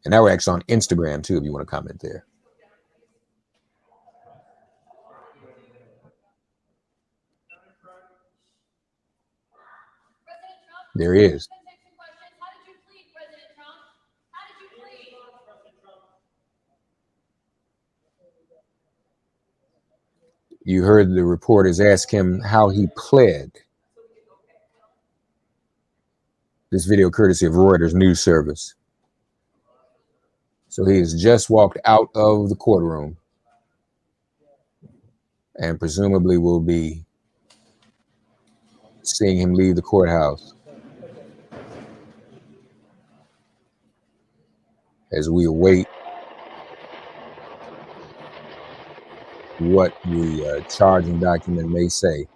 and now we're actually on Instagram too. If you want to comment there. There he is. You heard the reporters ask him how he pled. This video courtesy of Reuters news service. So he has just walked out of the courtroom and presumably will be seeing him leave the courthouse as we await what the charging document may say.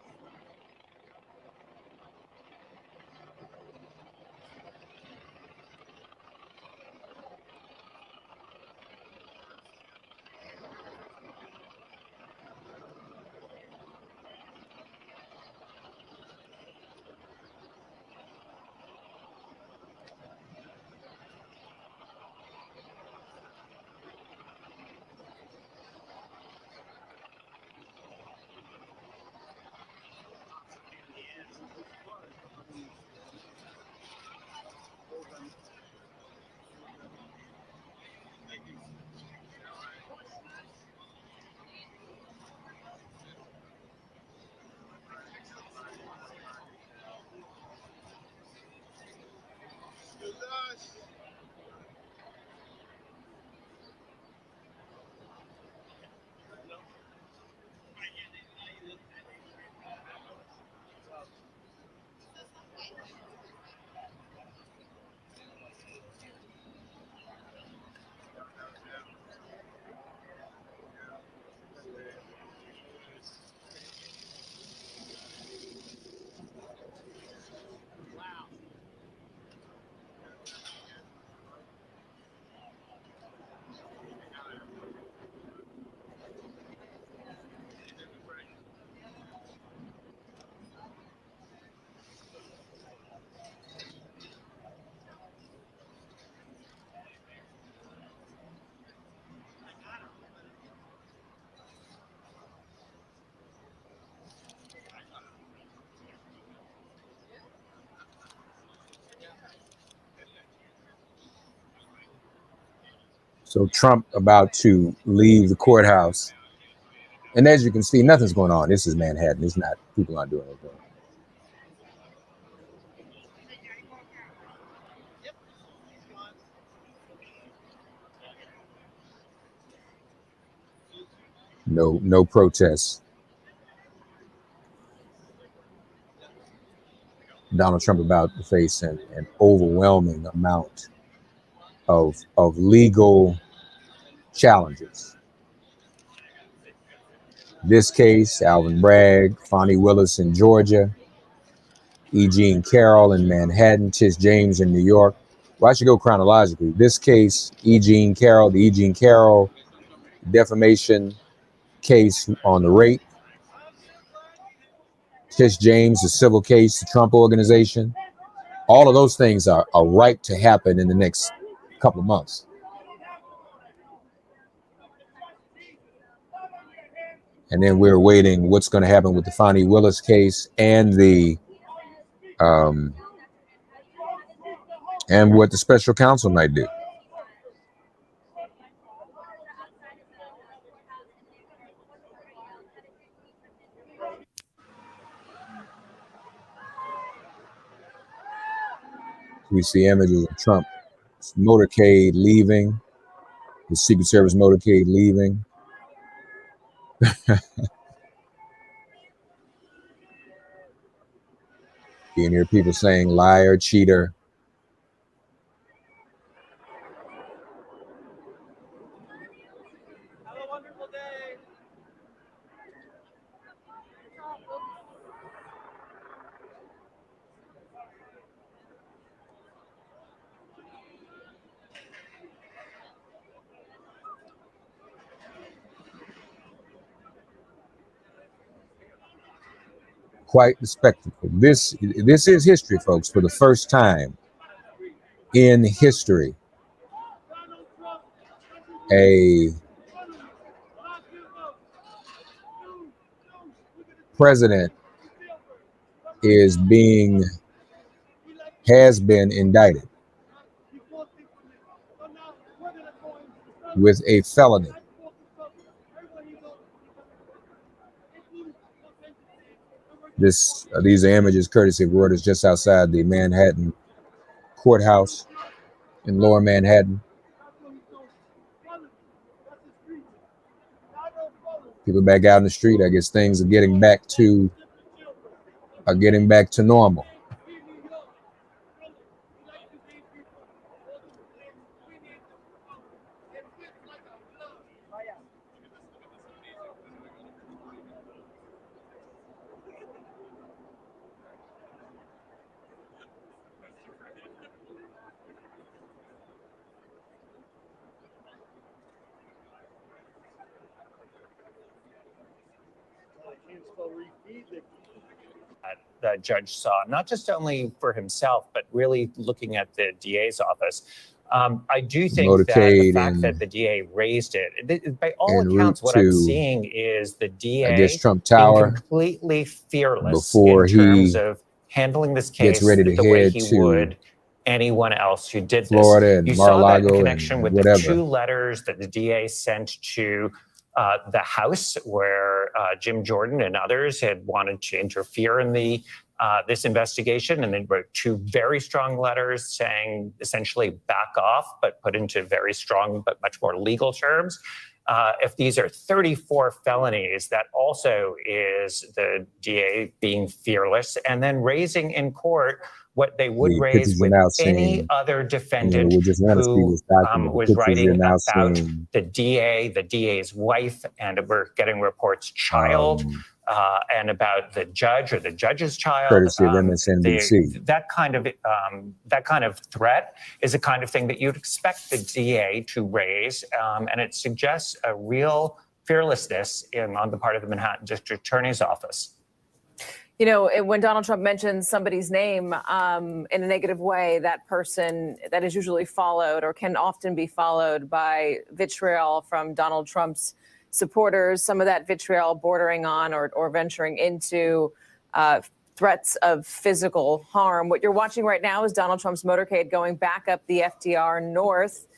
So Trump about to leave the courthouse. And as you can see, nothing's going on. This is Manhattan. It's not, people aren't doing anything. No protests. Donald Trump about to face an overwhelming amount of legal challenges. This case, Alvin Bragg, Fonnie Willis in Georgia, E. Jean Carroll in Manhattan, Tish James in New York. Well, I should go chronologically. This case, E. Jean Carroll, the E. Jean Carroll defamation case on the rape. Tish James, the civil case, the Trump Organization. All of those things are ripe to happen in the next couple of months. And then we're waiting what's going to happen with the Fonnie Willis case and the and what the special counsel might do. We see images of Trump's motorcade leaving, the Secret Service motorcade leaving. You can hear people saying liar, cheater. Have a wonderful day. quite the spectacle. This is history, folks. For the first time in history, a president has been indicted with a felony. These are images courtesy of Reuters just outside the Manhattan courthouse in Lower Manhattan. People back out in the street. I guess things are getting back to normal. The judge saw, not just only for himself, but really looking at the DA's office. I do think that the fact that the DA raised it, by all accounts, what I'm seeing is the DA being completely fearless in terms of handling this case the way he would anyone else who did Florida this. You saw that in connection with the 2 letters that the DA sent to the House, where Jim Jordan and others had wanted to interfere in this investigation, and then wrote 2 very strong letters saying essentially back off, but put into very strong but much more legal terms. If these are 34 felonies, that also is the DA being fearless and then raising in court what they would raise with any other defendant who was writing about the DA's wife, and we're getting reports child, and about the judge or the judge's child. Courtesy of MSNBC. That kind of threat is a kind of thing that you'd expect the DA to raise, and it suggests a real fearlessness on the part of the Manhattan District Attorney's Office. You know, when Donald Trump mentions somebody's name in a negative way, that person, that is usually followed or can often be followed by vitriol from Donald Trump's supporters, some of that vitriol bordering on or venturing into threats of physical harm. What you're watching right now is Donald Trump's motorcade going back up the FDR north.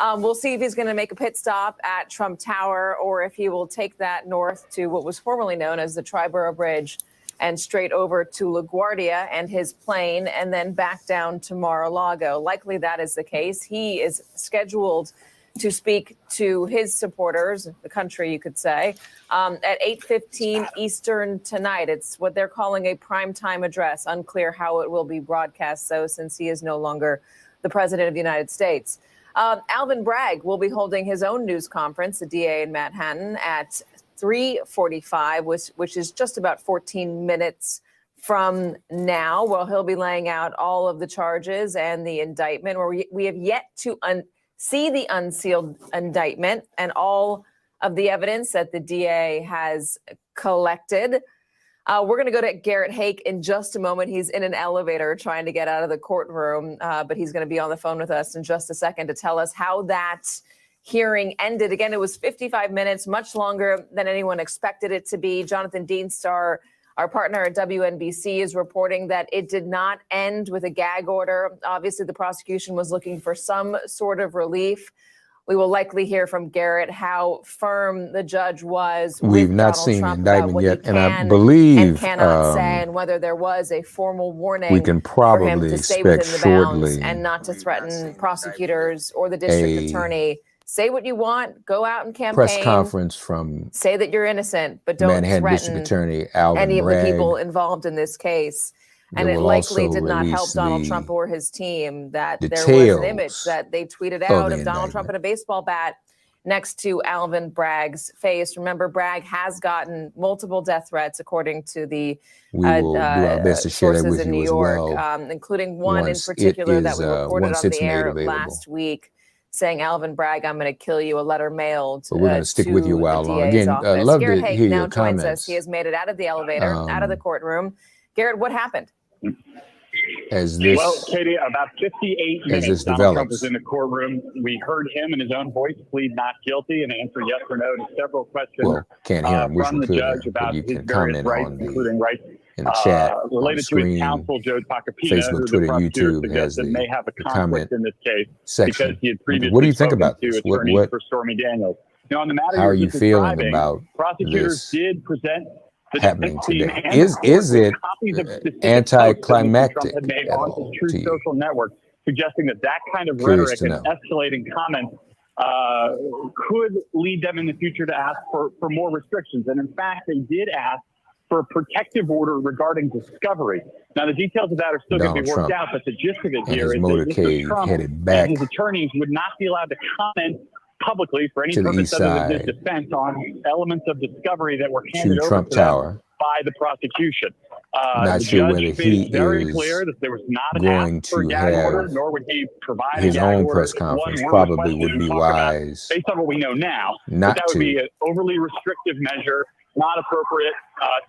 We'll see if he's going to make a pit stop at Trump Tower, or if he will take that north to what was formerly known as the Triborough Bridge and straight over to LaGuardia and his plane, and then back down to Mar-a-Lago. Likely that is the case. He is scheduled to speak to his supporters, the country, you could say, at 8:15 Eastern tonight. It's what they're calling a primetime address. Unclear how it will be broadcast, though, since he is no longer the president of the United States. Alvin Bragg will be holding his own news conference, the DA in Manhattan, at 3:45, which is just about 14 minutes from now. Well, he'll be laying out all of the charges and the indictment, where we have yet to see the unsealed indictment and all of the evidence that the DA has collected. We're going to go to Garrett Haake in just a moment. He's in an elevator trying to get out of the courtroom, but he's going to be on the phone with us in just a second to tell us how that hearing ended. Again, it was 55 minutes, much longer than anyone expected it to be. Jonathan Deanstar, our partner at WNBC, is reporting that it did not end with a gag order. Obviously, the prosecution was looking for some sort of relief. We will likely hear from Garrett how firm the judge was. We've not seen the indictment yet, and I believe and cannot say, and whether there was a formal warning we can for him probably to stay within expect the bounds shortly and not to threaten prosecutors or the district attorney. Say what you want, go out and campaign. Press conference from say that you're innocent, but don't Manhattan threaten District Attorney Alvin any of Bragg. the people involved in this case. And it likely did not help Donald Trump or his team that there was an image that they tweeted out of Donald Trump in a baseball bat next to Alvin Bragg's face. Remember, Bragg has gotten multiple death threats, according to the we will do our best to share that sources with in you New as York, well, including one in particular that we reported on the air last week, saying, Alvin Bragg, I'm going to kill you, a letter mailed. But we're going to stick with you a while longer. Again, office. love Garrett to Haake hear now your joins comments. us. He has made it out of the elevator, out of the courtroom. Garrett, what happened? Well, Katie, about 58 minutes Donald Trump was in the courtroom. We heard him in his own voice plead not guilty and answer yes or no to several questions can't hear him. from the judge about you his can various comment rights, on including rights in the chat, related screen, to his counsel, Joe Tacopina, Facebook, who Twitter, the prosecutor YouTube has suggested may have a the comment conflict in this case section. because he had previously what do you think spoken about to this? attorneys for Stormy Daniels. Now, on the matter how are you just feeling describing, about prosecutors this did present the happening defense team today? and the court Is with it copies of specific anticlimactic posts that Mr. Trump had made at on all his Truth to you? Social network, suggesting that kind of Curious rhetoric to and know. escalating comments could lead them in the future to ask for more restrictions. And in fact, they did ask for a protective order regarding discovery. Now, the details of that are still going to be worked out, but the gist of it here is that Mr. Trump and his attorneys would not be allowed to comment publicly for any purpose other than his defense on elements of discovery that were handed over to them by the prosecution. Not the sure judge whether made he it very is clear that there was not going ask for a to gag order, have nor would he provide his a gag own order. press conference. One Probably would be wise, based on what we know now, not that would be to. an overly restrictive measure, not appropriate,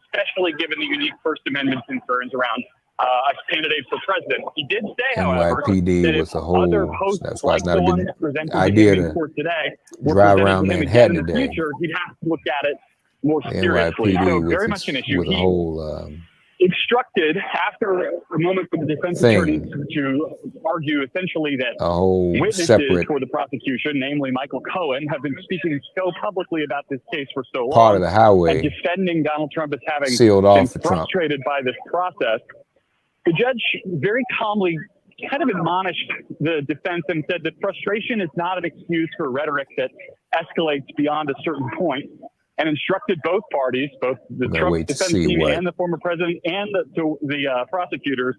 especially given the unique First Amendment concerns around a candidate for president. He did say, however, NYPD that with if the whole. other hosts That's why like it's not the a one good that presented idea the to court today were drive presented around to him Manhattan again in the today. future, he'd have to look at it more seriously. So NYPD very much an issue. with a whole Instructed after a moment for the defense attorney to argue essentially that witnesses for the prosecution, namely Michael Cohen, have been speaking so publicly about this case for so long, part of the highway, and defending Donald Trump as having sealed off been frustrated by this process. The judge very calmly kind of admonished the defense and said that frustration is not an excuse for rhetoric that escalates beyond a certain point, and instructed both parties, both the Trump defense team and the former president and the prosecutors,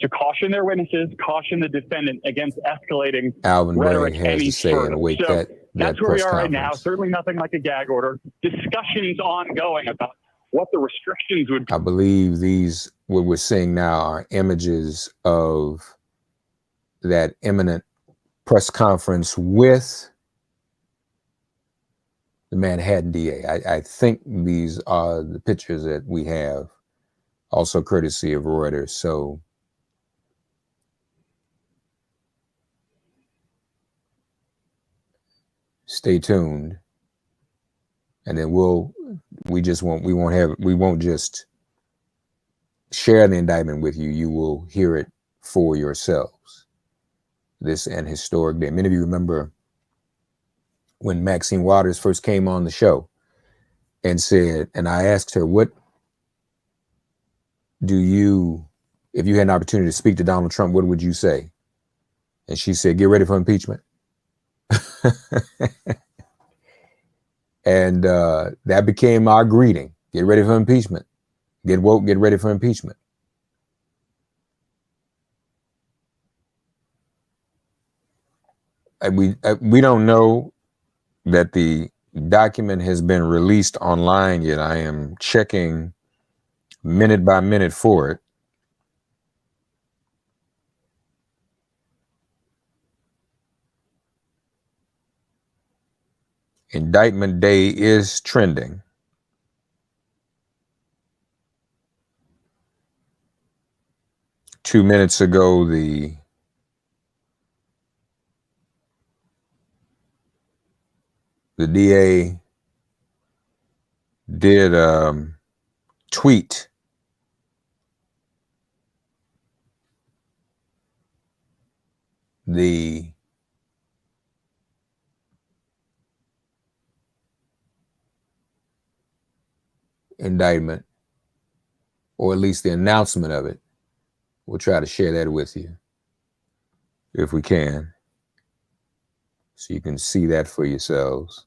to caution their witnesses, caution the defendant against escalating Alvin rhetoric Bragg has any to say further. and await So that that's where we press are right now. conference. Certainly nothing like a gag order. Discussions ongoing about what the restrictions would be. I believe what we're seeing now are images of that imminent press conference with the Manhattan DA. I think these are the pictures that we have, also courtesy of Reuters. So stay tuned, and then we won't just share the indictment with you. You will hear it for yourselves. This an historic day. Many of you remember when Maxine Waters first came on the show and said, and I asked her, what do you, if you had an opportunity to speak to Donald Trump, what would you say? And she said, get ready for impeachment. And that became our greeting. Get ready for impeachment. Get woke, get ready for impeachment. We don't know that the document has been released online yet. I am checking minute by minute for it. Indictment day is trending. Two minutes ago, the DA did tweet the indictment, or at least the announcement of it. We'll try to share that with you if we can, so you can see that for yourselves.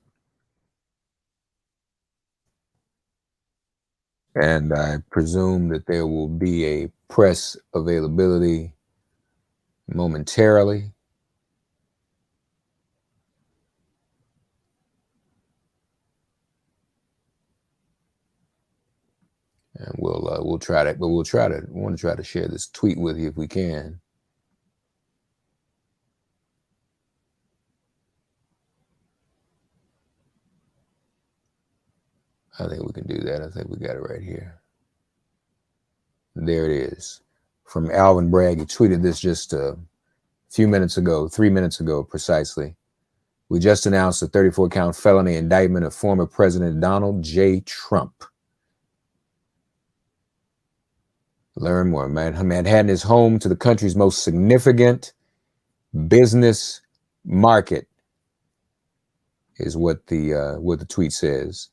And I presume that there will be a press availability momentarily. And we'll try to, but we want to try to share this tweet with you if we can. I think we can do that. I think we got it right here. There it is. From Alvin Bragg. He tweeted this just a few minutes ago, 3 minutes ago precisely. We just announced a 34-count felony indictment of former President Donald J. Trump. Learn more. Manhattan is home to the country's most significant business market, is what the tweet says.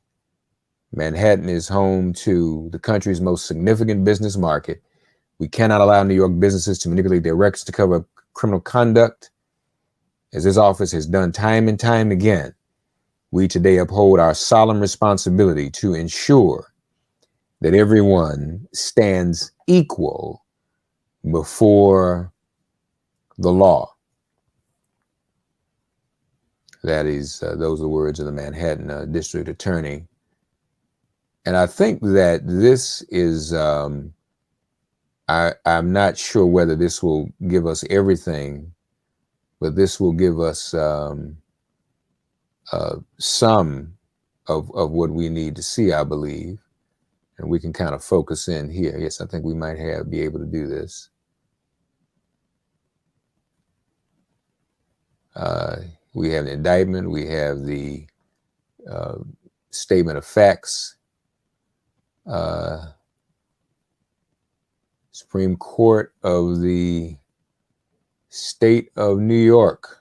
Manhattan is home to the country's most significant business market. We cannot allow New York businesses to manipulate their records to cover criminal conduct, as this office has done time and time again. We today uphold our solemn responsibility to ensure that everyone stands equal before the law. That is, those are the words of the Manhattan District Attorney. And I think that this is, I'm not sure whether this will give us everything, but this will give us some of what we need to see, I believe. And we can kind of focus in here. Yes, I think we might be able to do this. We have the indictment. We have the statement of facts. Supreme Court of the State of New York.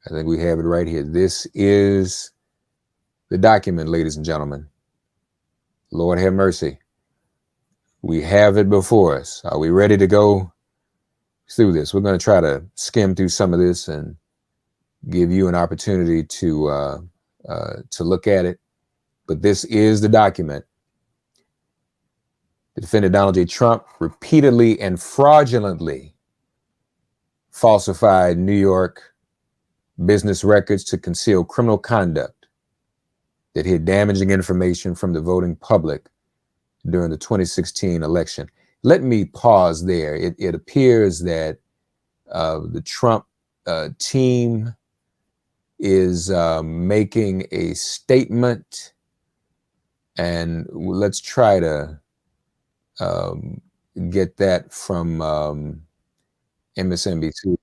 I think we have it right here. This is the document, ladies and gentlemen. Lord have mercy. We have it before us. Are we ready to go through this? We're going to try to skim through some of this and give you an opportunity to look at it. But this is the document. The defendant Donald J. Trump repeatedly and fraudulently falsified New York business records to conceal criminal conduct that hid damaging information from the voting public during the 2016 election. Let me pause there. It appears that the Trump team is making a statement, and let's try to get that from MSNBC.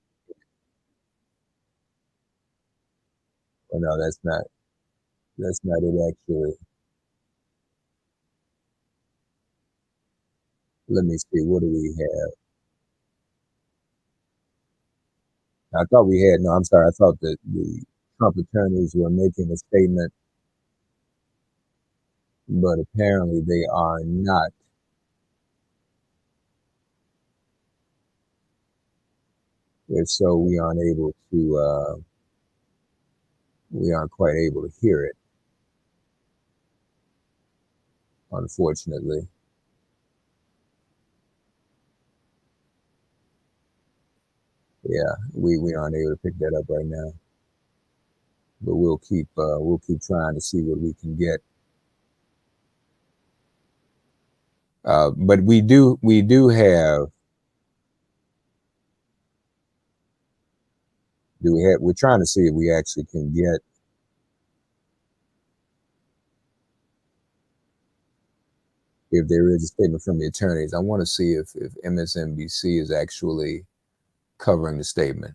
Oh, no, that's not it actually. Let me see, what do we have? I thought we had, no, I'm sorry. I thought that the Trump attorneys were making a statement, but apparently they are not. If so, we aren't quite able to hear it, unfortunately. Yeah, we aren't able to pick that up right now, but we'll keep trying to see what we can get. But we do have. We're trying to see if we actually can get. If there is a statement from the attorneys. I want to see if MSNBC is actually covering the statement.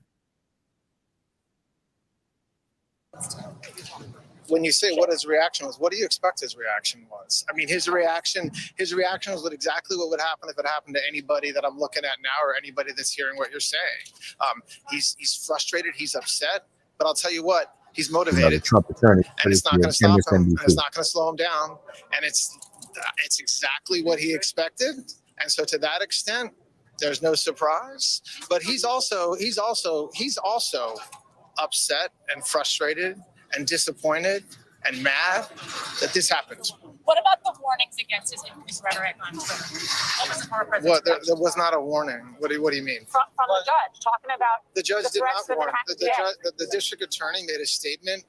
When you say what his reaction was, what do you expect his reaction was? I mean, his reaction was exactly what would happen if it happened to anybody that I'm looking at now or anybody that's hearing what you're saying. He's frustrated, he's upset, but I'll tell you what, he's motivated. Trump attorney, and it's not going to stop him, and it's not going to slow him down, and it's exactly what he expected. And so to that extent, there's no surprise. But he's also upset and frustrated and disappointed and mad that this happened. What about the warnings against his rhetoric on Twitter? What was the former president's reaction? There was not a warning. What do you mean? From the judge, talking about the judge did not warn. The district attorney made a statement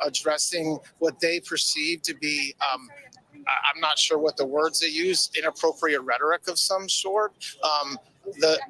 addressing what they perceived to be, I'm not sure what the words they used, inappropriate rhetoric of some sort.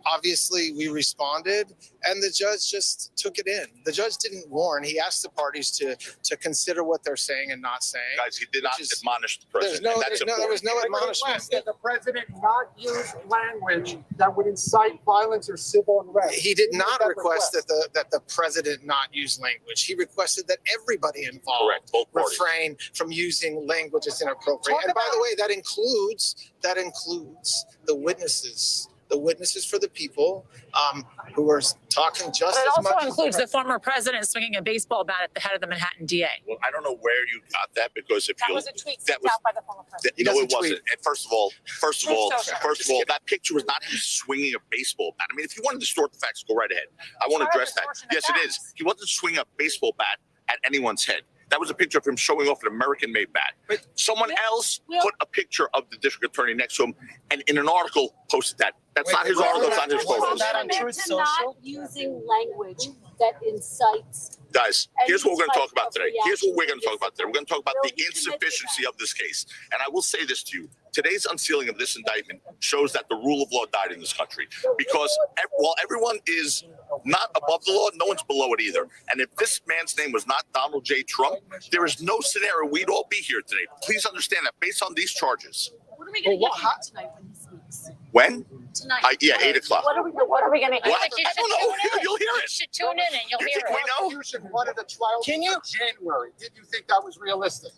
Obviously we responded, and the judge just took it in. The judge didn't warn. He asked the parties to consider what they're saying and not saying. Guys, he did not admonish the president. There was no admonishment. That the president not use language that would incite violence or civil unrest. He did not request that the president not use language. He requested that everybody involved refrain from using language that's inappropriate. And by the way, that includes the witnesses for the people who are talking just But it as much. also includes the former president swinging a baseball bat at the head of the Manhattan DA. Well, I don't know where you got that, because if That you was a tweet that sent was out by the former president. no, it doesn't wasn't. And first of all, that picture was not him swinging a baseball bat. I mean, if you want to distort the facts, go right ahead. I want to address that. Yes, it is. He wasn't swinging a baseball bat at anyone's head. That was a picture of him showing off an American-made bat. But someone else put a picture of the district attorney next to him, and in an article posted that. That's not his article. It's not his photos. That on Truth Social? Not using language that incites. Guys, here's what we're going to talk about today. Here's what we're going to talk about today. We're going to talk about the insufficiency of this case. And I will say this to you. Today's unsealing of this indictment shows that the rule of law died in this country. Because while everyone is not above the law, no one's below it either. And if this man's name was not Donald J. Trump, there is no scenario we'd all be here today. Please understand that based on these charges. What are we going to get tonight when he speaks? When? Tonight. 8 o'clock. What are we going to get? What? I don't know. You'll hear You it. should tune in and you'll You hear think it. we know? You should run the trial in January. Did you think that was realistic?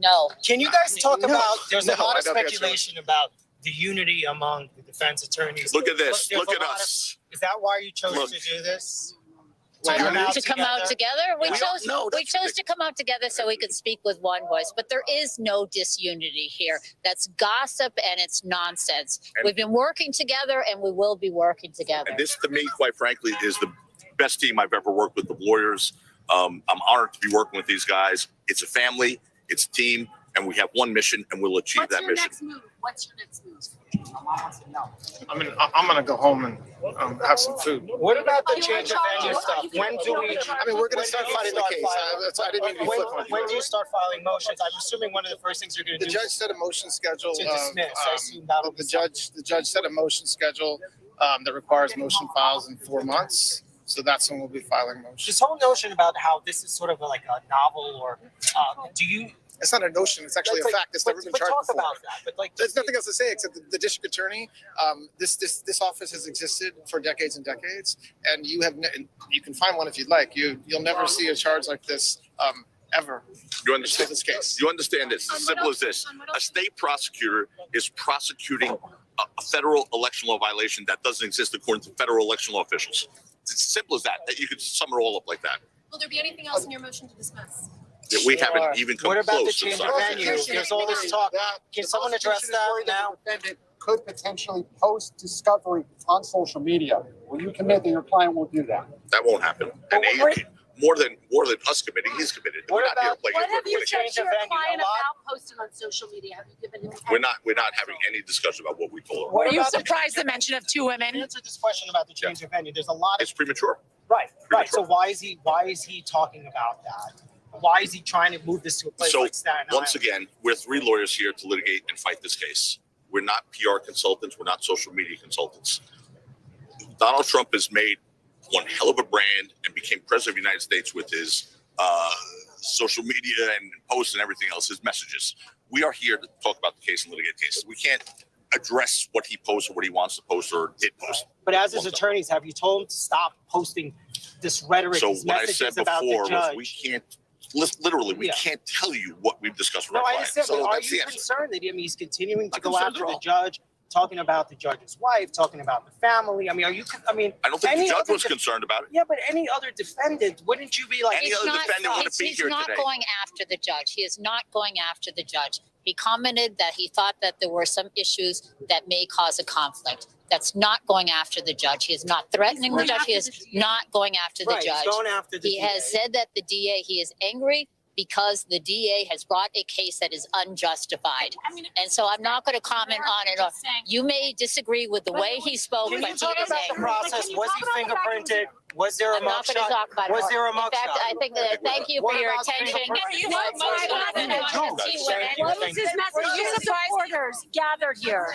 No. Can you guys talk about, there's a No, lot of I don't think speculation about the unity among the defense attorneys. Look at this. There's Look a at lot us. Is that why you chose Look. to do this? To come out together. We chose that's to come out together so we could speak with one voice. But there is no disunity here. That's gossip and it's nonsense. And- We've been working together and we will be working together. And this, to me, quite frankly, is the best team I've ever worked with, the lawyers. I'm honored to be working with these guys. It's a family, it's a team, and we have one mission, and we'll achieve that mission. Next move? What's your next move? I'm gonna go home and have some food. What about the change of venue stuff? When do we? I mean, we're gonna start fighting the case. I didn't mean to be flippant. When do you start filing motions? I'm assuming one of the first things you're going to The do judge set a motion schedule. to dismiss. I assume that'll be The judge set a motion schedule that requires motion files in 4 months. So that's when we'll be filing motions. This whole notion about how this is sort of like a novel, or do you? It's not a notion. It's actually a fact. It's never been charged talk before. about that. But like, There's nothing else to say except the district attorney. This office has existed for decades and decades, and you can find one if you'd like. You'll never see a charge like this ever. You understand this case? You understand this? It's as simple as this. A state prosecutor is prosecuting a federal election law violation that doesn't exist according to federal election law officials. It's as simple as that. You could sum it all up like that. Will there be anything else in your motion to dismiss? We haven't even come what about the close to change of deciding. venue? There's all this talk. Can someone address that now? The defendant could potentially post discovery on social media. Will you commit that your client will do that? That won't happen. And more than us committing, he's committed. We're not here playing. What have you said change to of your venue? client A lot? about posting on social media? Have you given him? We're not having any discussion about what we told her. What Were you about the- surprised the mention of two women? Answer this question about the change of venue. There's a lot of It's premature. right. So why is he talking about that? Why is he trying to move this to a place So like Staten Island? once again, we're 3 lawyers here to litigate and fight this case. We're not PR consultants. We're not social media consultants. Donald Trump has made one hell of a brand and became president of the United States with his social media and posts and everything else, his messages. We are here to talk about the case and litigate cases. We can't address what he posts or what he wants to post or did post. But as his attorneys, have you told him to stop posting this rhetoric, So these what I messages said about before the was judge? we can't, literally, we Yeah. can't tell you what we've discussed with No, our I client. understand, So but are that's the you answer. concerned that he's continuing to Not go concerned after at the all. judge, talking about the judge's wife, talking about the family? I mean, I don't think any the judge other was concerned about it. Yeah, but any other defendant, wouldn't you be like, Any other defendant wouldn't be He's here not today. going after the judge. He is not going after the judge. He commented that he thought that there were some issues that may cause a conflict. That's not going after the judge. He is not threatening the judge. He is not going after the right, judge. he's going after the He has DA. said that the DA, he is angry because the DA has brought a case that is unjustified. And so I'm not going to comment on it. You may disagree with the way he spoke, Can but you talk about the process? Was he fingerprinted? Was there a I'm not going to mugshot? talk about Was it. there a In fact, mugshot? I think that thank you for your attention. What is his message to supporters gathered here?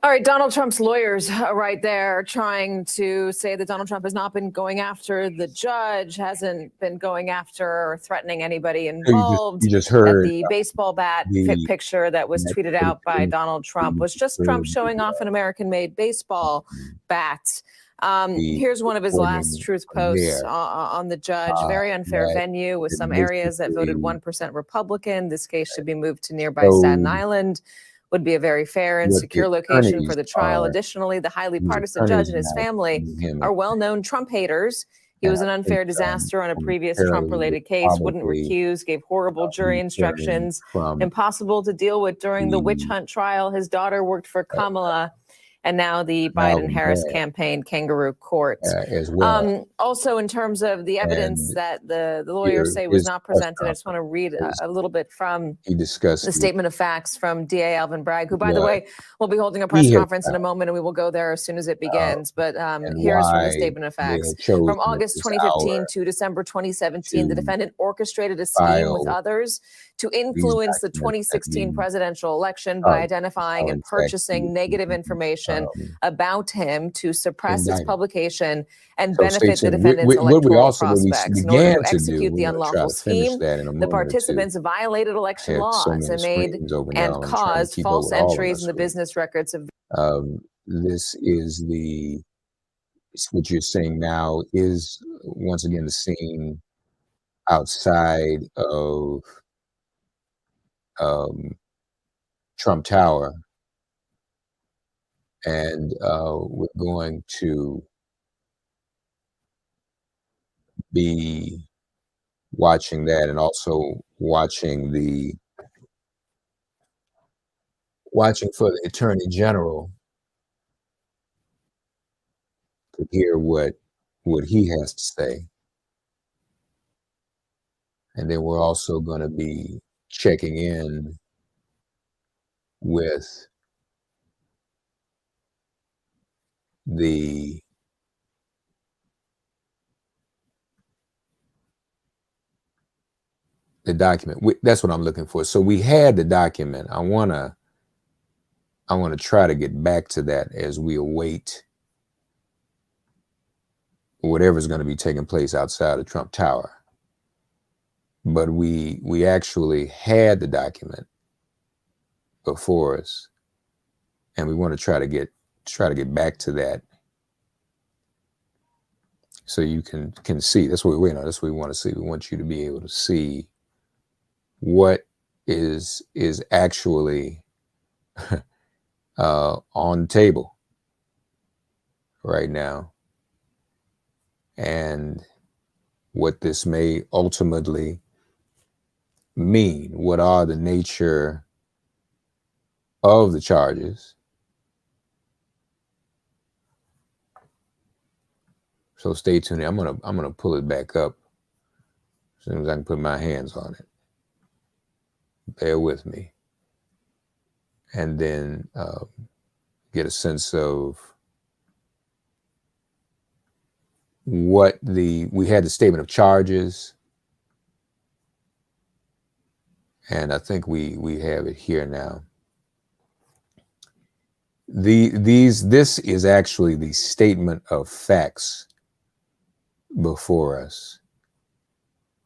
All right, Donald Trump's lawyers right there trying to say that Donald Trump has not been going after the judge, hasn't been going after or threatening anybody involved. You just That heard the baseball bat picture that was tweeted out by Donald Trump was just Trump showing off an American-made baseball bat. Here's one of his last truth posts on the judge. Very unfair venue with some areas that voted 1% Republican. This case should be moved to nearby Staten Island. Would be a very fair and secure location for the trial. Additionally, the highly partisan judge and his family are well-known Trump haters. He was an unfair disaster on a previous Trump-related case, wouldn't recuse, gave horrible jury instructions, impossible to deal with during the witch hunt trial. His daughter worked for Kamala, and now the Biden-Harris campaign kangaroo court. As well. Also, in terms of the evidence that the lawyers say was not presented, I just want to read a little bit from the statement of facts from DA Alvin Bragg, who, by the way, will be holding a press conference in a moment, and we will go there as soon as it begins. But here's from the statement of facts. From August 2015 to December 2017, the defendant orchestrated a scheme with others to influence the 2016 presidential election by identifying and purchasing negative information about him to suppress its publication and benefit the defendant's electoral prospects. In order to execute the unlawful scheme, the participants violated election laws and made and caused false entries in the business records of. This is what you're saying now is once again the scene outside of Trump Tower. And we're going to be watching that, and also watching for the Attorney General to hear what he has to say. And then we're also going to be checking in with the document. That's what I'm looking for. So we had the document. I want to try to get back to that as we await whatever's going to be taking place outside of Trump Tower. But we actually had the document before us, and we want to try to get back to that, so you can see. That's what we know. That's what we want to see. We want you to be able to see what is actually on the table right now, and what this may ultimately mean. What are the nature of the charges? So stay tuned. I'm gonna pull it back up as soon as I can put my hands on it. Bear with me, and then get a sense of what we had the statement of charges, and I think we have it here now. This is actually the statement of facts before us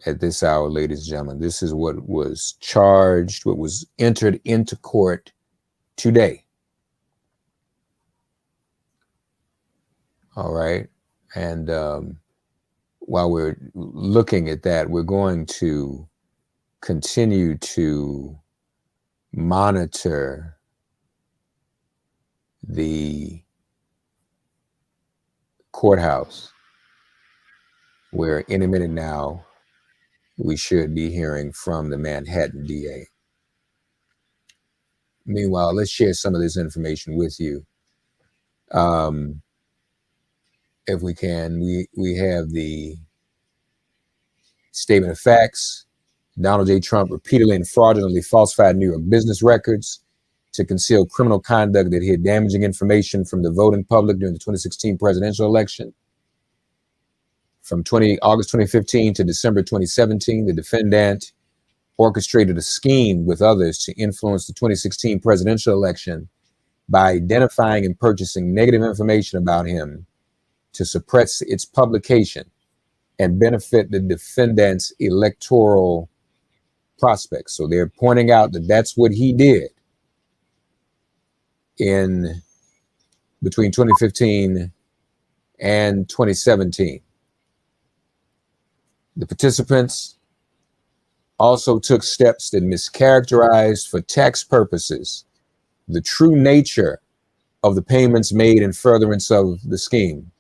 at this hour, ladies and gentlemen. This is what was charged, what was entered into court today. All right. And while we're looking at that, we're going to continue to monitor the courthouse, where any minute now we should be hearing from the Manhattan DA. Meanwhile, let's share some of this information with you. If we can, we have the Statement of facts. Donald J. Trump repeatedly and fraudulently falsified New York business records to conceal criminal conduct that hid damaging information from the voting public during the 2016 presidential election. From August 2015 to December 2017, the defendant orchestrated a scheme with others to influence the 2016 presidential election by identifying and purchasing negative information about him to suppress its publication and benefit the defendant's electoral prospects. So they're pointing out that that's what he did in between 2015 and 2017. The participants also took steps that mischaracterized for tax purposes the true nature of the payments made in furtherance of the scheme.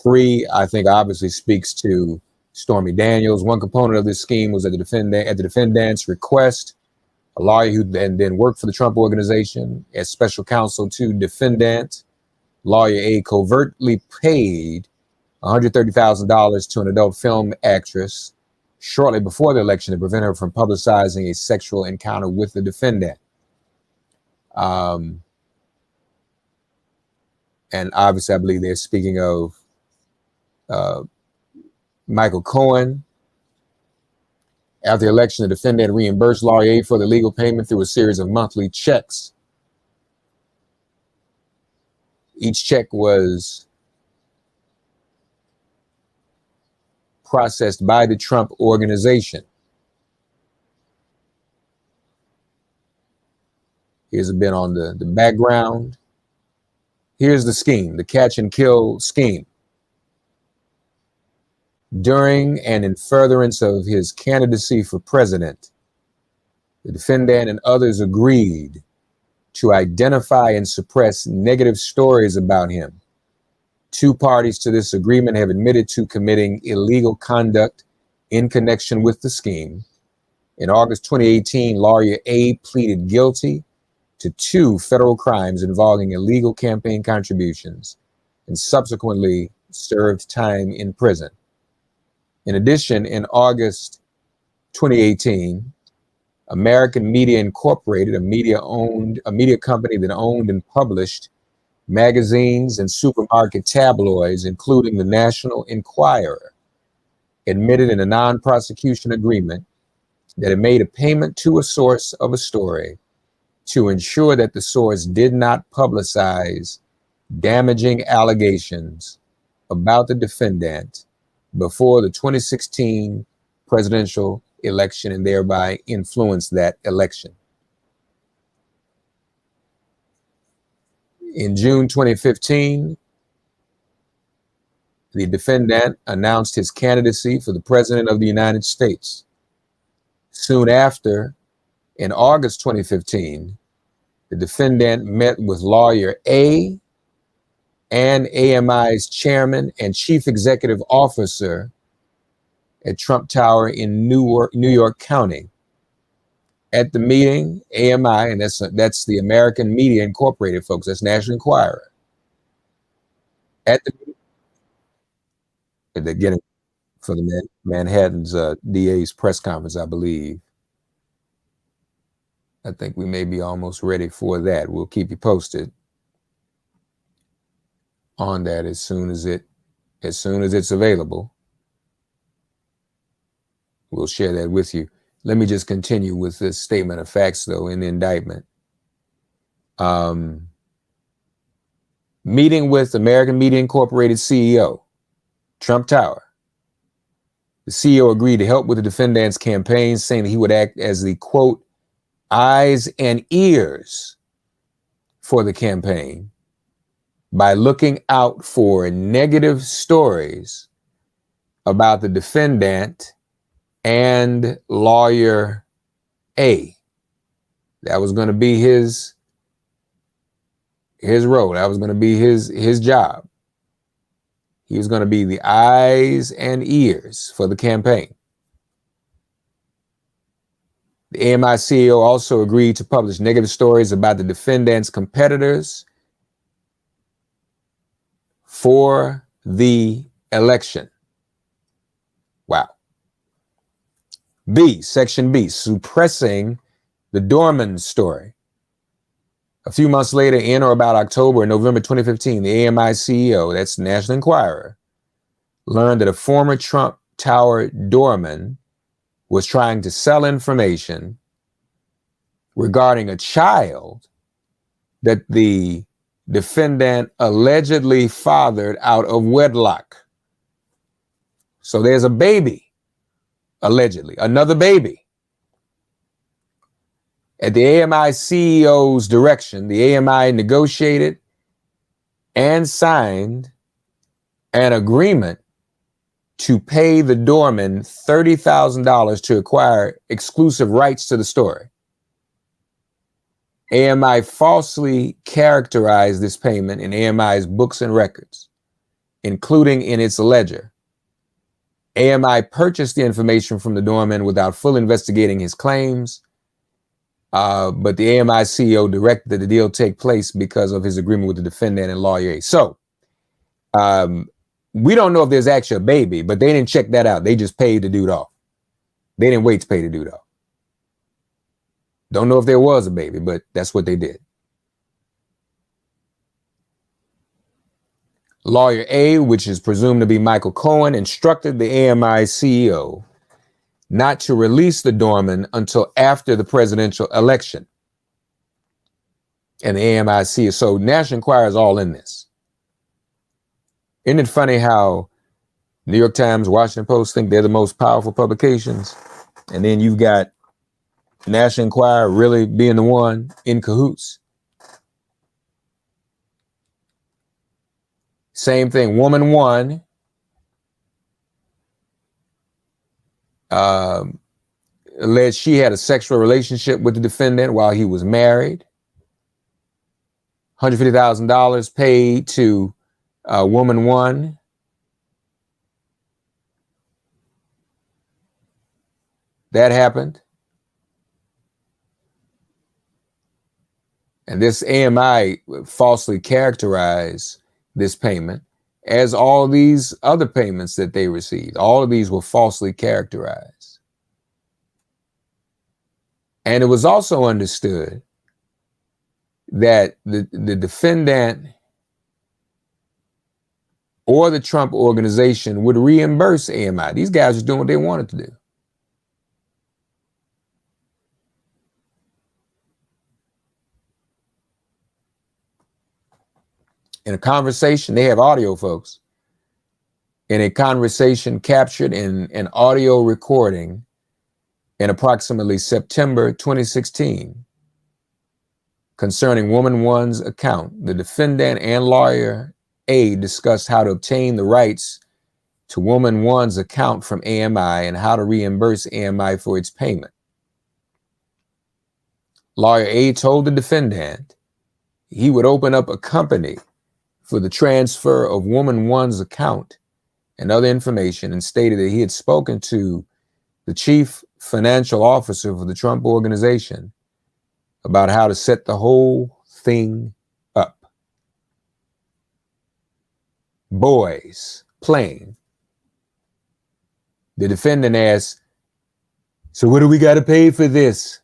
3, I think, obviously speaks to Stormy Daniels. One component of this scheme was that at the defendant's request, a lawyer who then worked for the Trump Organization as special counsel to defendant, lawyer A covertly paid $130,000 to an adult film actress shortly before the election to prevent her from publicizing a sexual encounter with the defendant. And obviously, I believe they're speaking of Michael Cohen. After the election, the defendant reimbursed lawyer A for the legal payment through a series of monthly checks. Each check was processed by the Trump Organization. Here's a bit on the background. Here's the scheme, the catch and kill scheme. During and in furtherance of his candidacy for president, the defendant and others agreed to identify and suppress negative stories about him. 2 parties to this agreement have admitted to committing illegal conduct in connection with the scheme. In August 2018, lawyer A pleaded guilty to 2 federal crimes involving illegal campaign contributions and subsequently served time in prison. In addition, in August 2018, American Media Incorporated, a media company that owned and published magazines and supermarket tabloids, including the National Enquirer, admitted in a non-prosecution agreement that it made a payment to a source of a story to ensure that the source did not publicize damaging allegations about the defendant before the 2016 presidential election and thereby influence that election. In June 2015, the defendant announced his candidacy for the president of the United States. Soon after, in August 2015, the defendant met with lawyer A and AMI's chairman and chief executive officer at Trump Tower in New York County. At the meeting, AMI, and that's the American Media Incorporated, folks, that's National Enquirer. At the they're getting for the Manhattan's DA's press conference, I believe. I think we may be almost ready for that. We'll keep you posted on that as soon as it's available. We'll share that with you. Let me just continue with this statement of facts, though, in the indictment. Meeting with American Media Incorporated CEO, Trump Tower. The CEO agreed to help with the defendant's campaign, saying that he would act as the, quote, eyes and ears for the campaign by looking out for negative stories about the defendant and lawyer A. That was going to be his role. That was going to be his job. He was going to be the eyes and ears for the campaign. The AMI CEO also agreed to publish negative stories about the defendant's competitors for the election. Section B, suppressing the Dorman story. A few months later, in or about October and November 2015, the AMI CEO, that's the National Enquirer, learned that a former Trump Tower doorman was trying to sell information regarding a child that the defendant allegedly fathered out of wedlock. So there's a baby, allegedly, another baby. At the AMI CEO's direction, the AMI negotiated and signed an agreement to pay the doorman $30,000 to acquire exclusive rights to the story. AMI falsely characterized this payment in AMI's books and records, including in its ledger. AMI purchased the information from the doorman without fully investigating his claims, but the AMI CEO directed that the deal take place because of his agreement with the defendant and lawyer A. So, we don't know if there's actually a baby, but they didn't check that out. They just paid the dude off. They didn't wait to pay the dude off. Don't know if there was a baby, but that's what they did. Lawyer A, which is presumed to be Michael Cohen, instructed the AMI CEO not to release the doorman until after the presidential election. And the AMI CEO, so National Enquirer is all in this. Isn't it funny how New York Times, Washington Post think they're the most powerful publications? And then you've got National Enquirer really being the one in cahoots. Same thing. Woman one alleged she had a sexual relationship with the defendant while he was married. $150,000 paid to woman one. That happened. And this AMI falsely characterized this payment as all these other payments that they received. All of these were falsely characterized. And it was also understood that the defendant or the Trump organization would reimburse AMI. These guys were doing what they wanted to do. In a conversation, they have audio, folks. In a conversation captured in an audio recording in approximately September 2016 concerning Woman One's account, the defendant and lawyer A discussed how to obtain the rights to Woman One's account from AMI and how to reimburse AMI for its payment. Lawyer A told the defendant he would open up a company for the transfer of Woman One's account and other information, and stated that he had spoken to the chief financial officer for the Trump organization about how to set the whole thing up. Boys playing. The defendant asked, "So what do we got to pay for this?"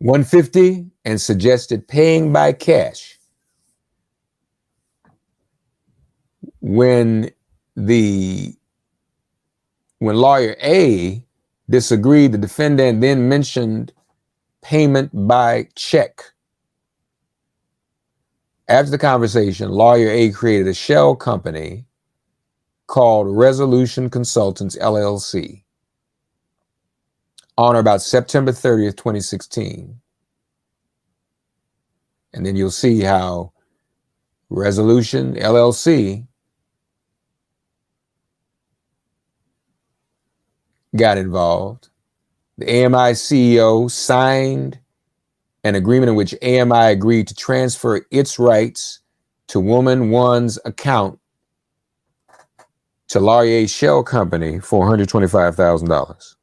$150, and suggested paying by cash. When lawyer A disagreed, the defendant then mentioned payment by check. After the conversation, lawyer A created a shell company called Resolution Consultants, LLC, on or about September 30th, 2016. And then you'll see how Resolution, LLC, got involved. The AMI CEO signed an agreement in which AMI agreed to transfer its rights to Woman One's account to Lawyer A's shell company for $125,000.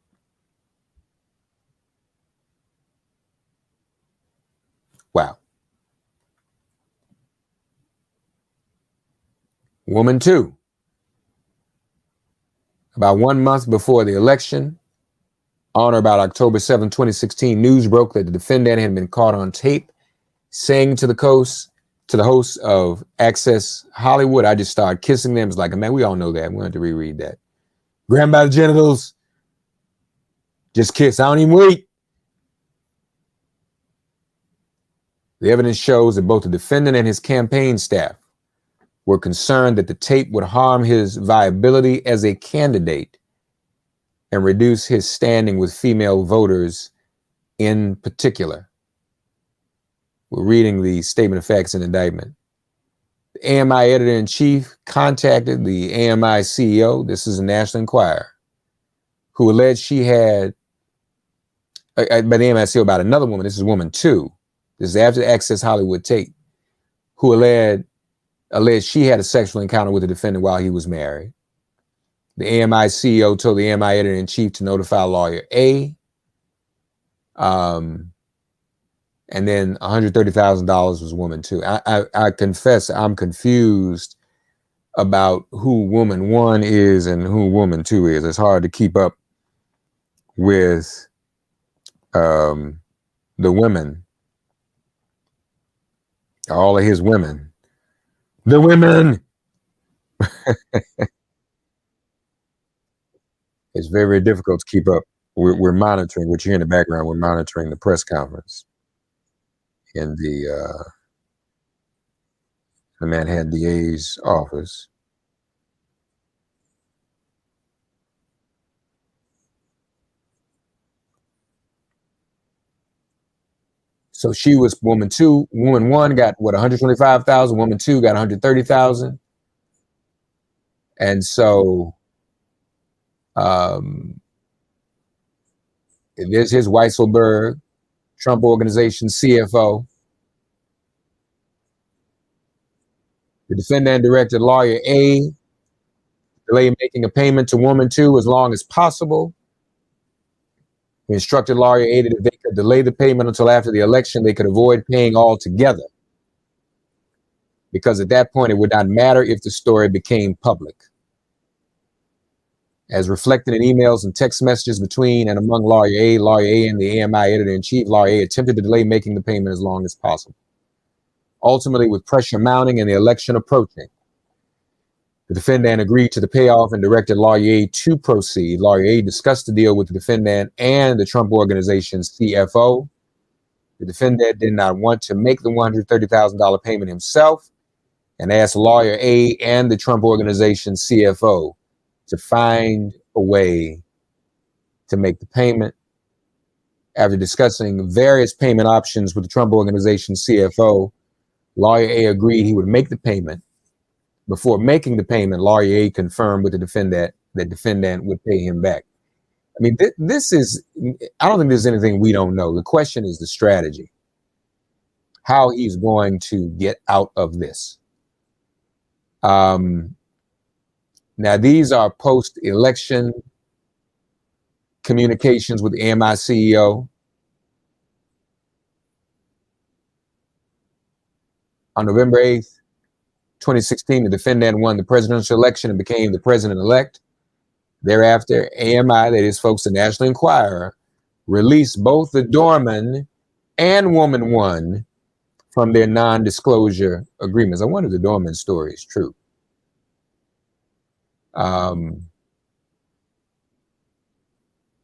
Wow. Woman two About 1 month before the election, on or about October 7, 2016, news broke that the defendant had been caught on tape saying to the host of Access Hollywood, I just started kissing them. It's like, man, we all know that. We don't have to reread that. Grab by the genitals. Just kiss. I don't even wait. The evidence shows that both the defendant and his campaign staff were concerned that the tape would harm his viability as a candidate and reduce his standing with female voters in particular. We're reading the statement of facts and indictment. The AMI editor-in-chief contacted the AMI CEO, this is a National Enquirer, who alleged she had, by the AMI CEO about another woman, this is woman 2, this is after the Access Hollywood tape, who alleged she had a sexual encounter with the defendant while he was married. The AMI CEO told the AMI editor-in-chief to notify lawyer A, and then $130,000 was woman 2. I confess I'm confused about who woman 1 is and who woman 2 is. It's hard to keep up with the women, all of his women. The women! It's very, very difficult to keep up. We're monitoring, what you hear in the background, we're monitoring the press conference in the Manhattan DA's office. So she was woman 2. Woman 1 got what, 125,000. Woman 2 got 130,000. And so there's his Weisselberg, Trump Organization CFO. The defendant directed lawyer A to delay making a payment to woman 2 as long as possible. He instructed lawyer A that if they could delay the payment until after the election, they could avoid paying altogether, because at that point, it would not matter if the story became public. As reflected in emails and text messages between and among lawyer A, and the AMI editor-in-chief, lawyer A attempted to delay making the payment as long as possible. Ultimately, with pressure mounting and the election approaching, the defendant agreed to the payoff and directed lawyer A to proceed. Lawyer A discussed the deal with the defendant and the Trump Organization's CFO. The defendant did not want to make the $130,000 payment himself and asked lawyer A and the Trump Organization's CFO to find a way to make the payment. After discussing various payment options with the Trump Organization CFO, lawyer A agreed he would make the payment. Before making the payment, lawyer A confirmed with the defendant that defendant would pay him back. I mean, this is, I don't think there's anything we don't know. The question is the strategy, how he's going to get out of this. Now, these are post-election communications with the AMI CEO. On November 8th, 2016, the defendant won the presidential election and became the president-elect. Thereafter, AMI, that is, folks, the National Enquirer, released both the doorman and woman 1 from their non-disclosure agreements. I wonder if the doorman story is true.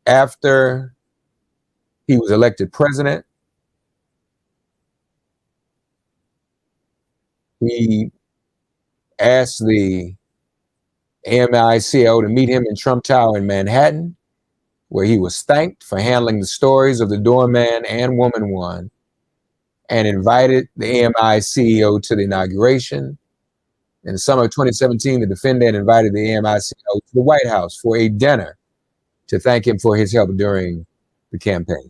After he was elected president, he asked the AMI CEO to meet him in Trump Tower in Manhattan, where he was thanked for handling the stories of the doorman and woman 1, and invited the AMI CEO to the inauguration. In the summer of 2017, the defendant invited the AMI CEO to the White House for a dinner to thank him for his help during the campaign.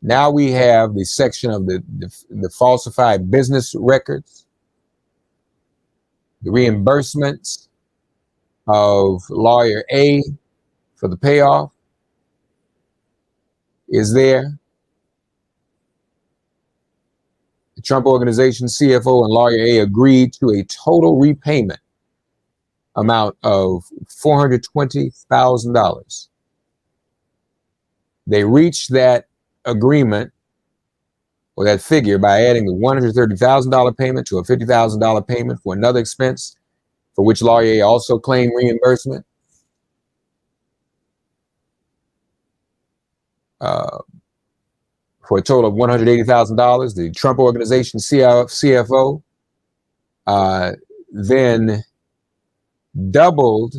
Now we have the section of the falsified business records, the reimbursements of lawyer A for the payoff is there. The Trump Organization CFO and lawyer A agreed to a total repayment amount of $420,000. They reached that agreement or that figure by adding the $130,000 payment to a $50,000 payment for another expense for which Lawyer A also claimed reimbursement. For a total of $180,000. The Trump Organization CFO then doubled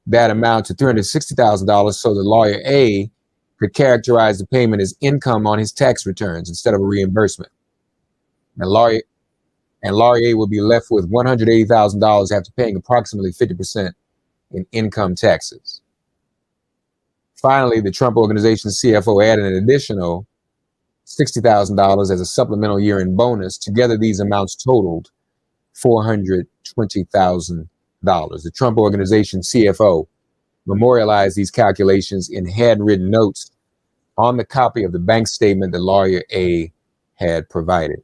that amount to $360,000 so that Lawyer A could characterize the payment as income on his tax returns instead of a reimbursement. And Lawyer A would be left with $180,000 after paying approximately 50% in income taxes. Finally, the Trump Organization CFO added an additional $60,000 as a supplemental year-end bonus. Together, these amounts totaled $420,000. The Trump Organization CFO memorialized these calculations in handwritten notes on the copy of the bank statement that Lawyer A had provided.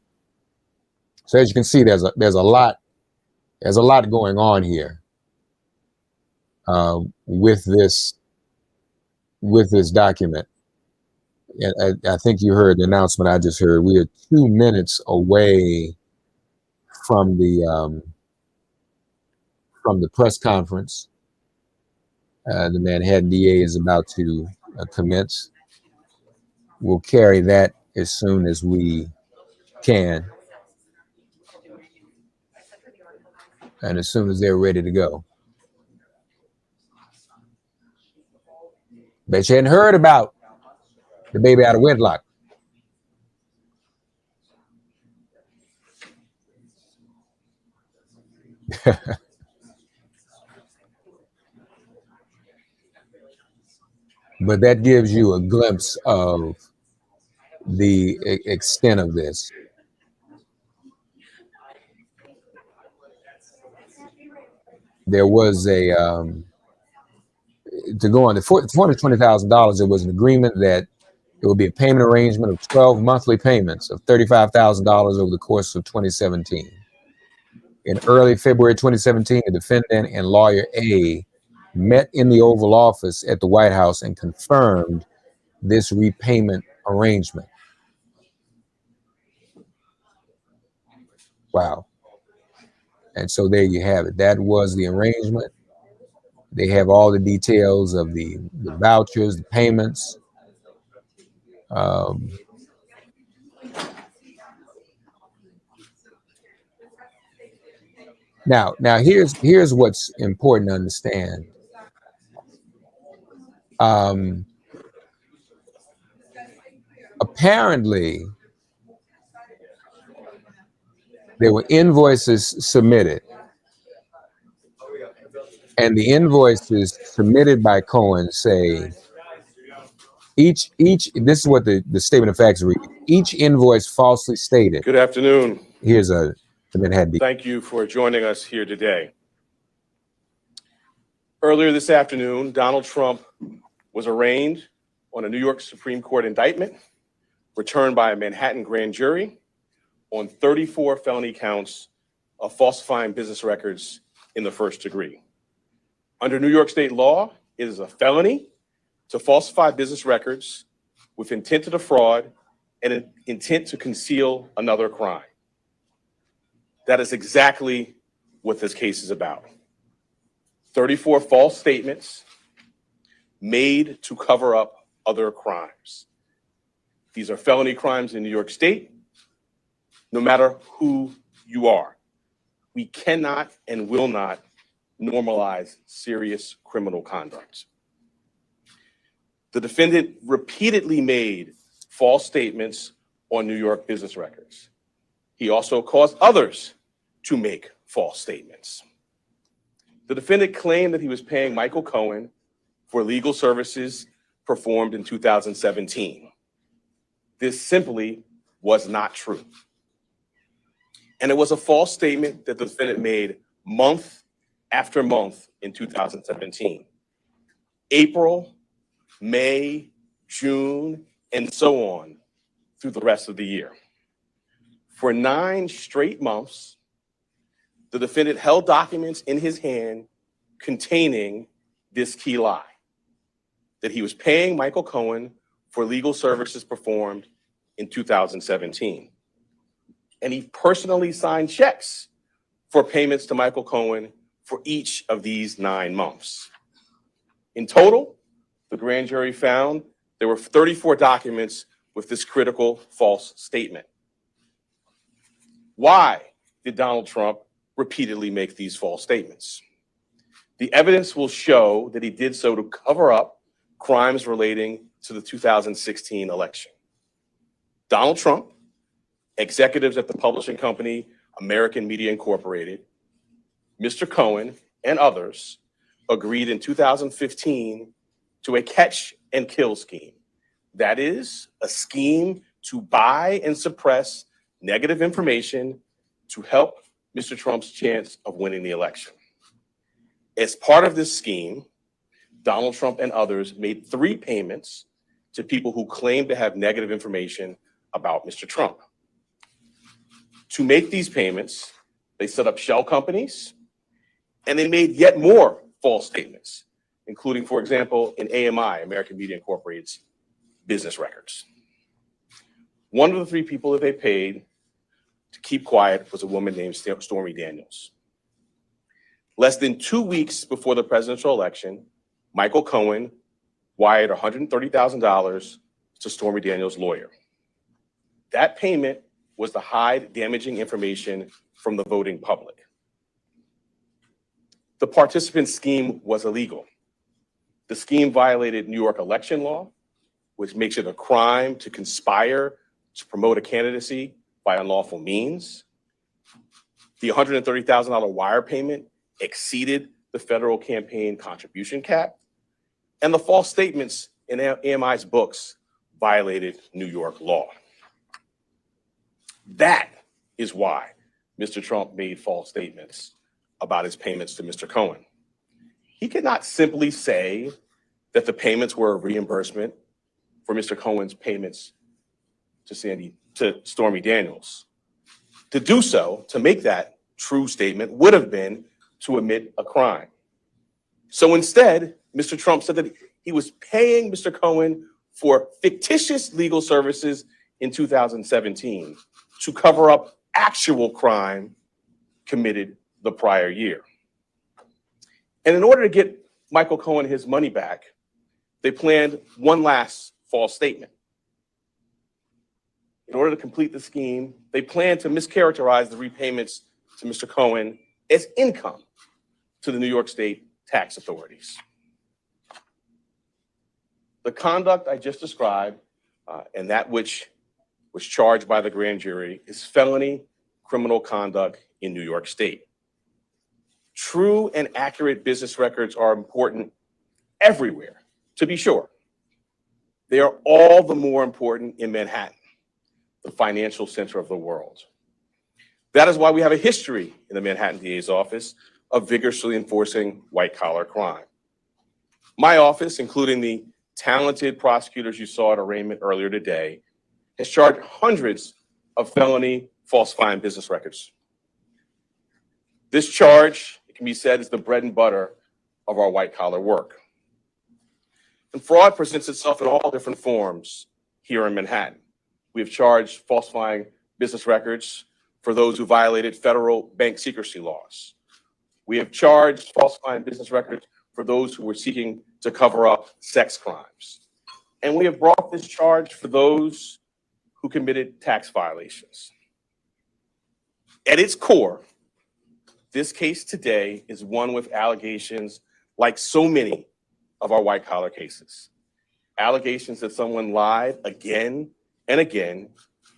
So as you can see, there's a lot going on here with this document. I think you heard the announcement I just heard. We are 2 minutes away from the press conference. The Manhattan DA is about to commence. We'll carry that as soon as we can, and as soon as they're ready to go. Bet you hadn't heard about the baby out of wedlock. But that gives you a glimpse of the extent of this. There was a, to go on the $420,000, there was an agreement that there would be a payment arrangement of 12 monthly payments of $35,000 over the course of 2017. In early February 2017, the defendant and Lawyer A met in the Oval Office at the White House and confirmed this repayment arrangement. Wow. And so there you have it. That was the arrangement. They have all the details of the vouchers, the payments. Now here's what's important to understand. Apparently, there were invoices submitted, and the invoices submitted by Cohen say each. This is what the statement of facts reads. Each invoice falsely stated. Good afternoon. Here's a Manhattan. Thank you for joining us here today. Earlier this afternoon, Donald Trump was arraigned on a New York Supreme Court indictment returned by a Manhattan grand jury on 34 felony counts of falsifying business records in the first degree. Under New York state law, it is a felony to falsify business records with intent to defraud and an intent to conceal another crime. That is exactly what this case is about. 34 false statements made to cover up other crimes. These are felony crimes in New York State, no matter who you are. We cannot and will not normalize serious criminal conduct. The defendant repeatedly made false statements on New York business records. He also caused others to make false statements. The defendant claimed that he was paying Michael Cohen for legal services performed in 2017. This simply was not true. And it was a false statement that the defendant made month after month in 2017. April, May, June, and so on through the rest of the year. For 9 straight months, the defendant held documents in his hand containing this key lie, that he was paying Michael Cohen for legal services performed in 2017. And he personally signed checks for payments to Michael Cohen for each of these 9 months. In total, the grand jury found there were 34 documents with this critical false statement. Why did Donald Trump repeatedly make these false statements? The evidence will show that he did so to cover up crimes relating to the 2016 election. Donald Trump, executives at the publishing company American Media Incorporated, Mr. Cohen, and others agreed in 2015 to a catch and kill scheme. That is, a scheme to buy and suppress negative information to help Mr. Trump's chance of winning the election. As part of this scheme, Donald Trump and others made 3 payments to people who claimed to have negative information about Mr. Trump. To make these payments, they set up shell companies, and they made yet more false statements, including, for example, in AMI, American Media Incorporated's business records. One of the 3 people that they paid to keep quiet was a woman named Stormy Daniels. Less than 2 weeks before the presidential election, Michael Cohen wired $130,000 to Stormy Daniels' lawyer. That payment was to hide damaging information from the voting public. The participant scheme was illegal. The scheme violated New York election law, which makes it a crime to conspire to promote a candidacy by unlawful means. The $130,000 wire payment exceeded the federal campaign contribution cap, and the false statements in AMI's books violated New York law. That is why Mr. Trump made false statements about his payments to Mr. Cohen. He could not simply say that the payments were a reimbursement for Mr. Cohen's payments to Stormy Daniels. To do so, to make that true statement, would have been to admit a crime. So instead, Mr. Trump said that he was paying Mr. Cohen for fictitious legal services in 2017 to cover up actual crime committed the prior year. And in order to get Michael Cohen his money back, they planned one last false statement. In order to complete the scheme, they planned to mischaracterize the repayments to Mr. Cohen as income to the New York State tax authorities. The conduct I just described and that which was charged by the grand jury is felony criminal conduct in New York State. True and accurate business records are important everywhere, to be sure. They are all the more important in Manhattan, the financial center of the world. That is why we have a history in the Manhattan DA's office of vigorously enforcing white-collar crime. My office, including the talented prosecutors you saw at arraignment earlier today, has charged hundreds of felony falsifying business records. This charge, it can be said, is the bread and butter of our white-collar work. And fraud presents itself in all different forms here in Manhattan. We have charged falsifying business records for those who violated federal bank secrecy laws. We have charged falsifying business records for those who were seeking to cover up sex crimes. And we have brought this charge for those who committed tax violations. At its core, this case today is one with allegations like so many of our white-collar cases. Allegations that someone lied again and again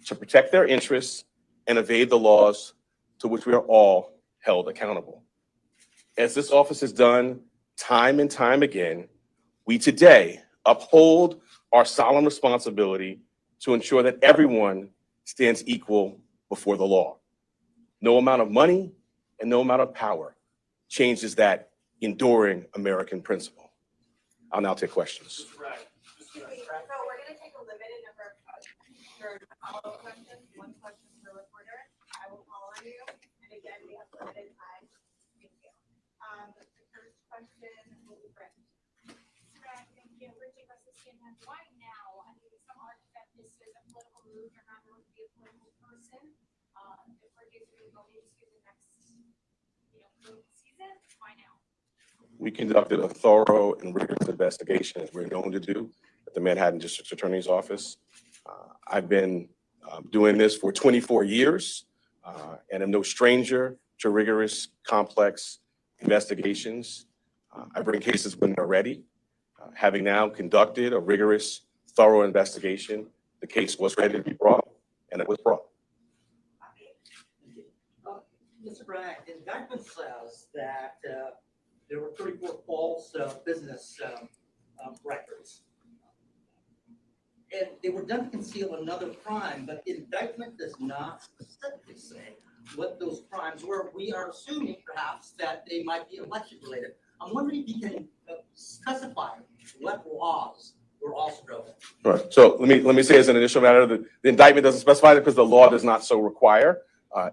to protect their interests and evade the laws to which we are all held accountable. As this office has done time and time again, we today uphold our solemn responsibility to ensure that everyone stands equal before the law. No amount of money and no amount of power changes that enduring American principle. I'll now take questions. So we're going to take a limited number of follow-up questions. One question per reporter. I will call on you. And if again, we have limited time. Thank you. The first question will be Brett. Thank you. Richard versus CNN. Why now? I mean, some argue that this is a political move. You're not going to be a political person. If we're going to go into the next, political season, why now? We conducted a thorough and rigorous investigation, as we're known to do, at the Manhattan District Attorney's Office. I've been doing this for 24 years, and I'm no stranger to rigorous, complex investigations. I bring cases when they're ready. Having now conducted a rigorous, thorough investigation, the case was ready to be brought, and it was brought. Mr. Bryant, the indictment says that there were 34 false business records. And they were done to conceal another crime, but the indictment does not specifically say what those crimes were. We are assuming perhaps that they might be election related. I'm wondering if you can specify what laws were also broken. Right. So let me say as an initial matter that the indictment doesn't specify that because the law does not so require.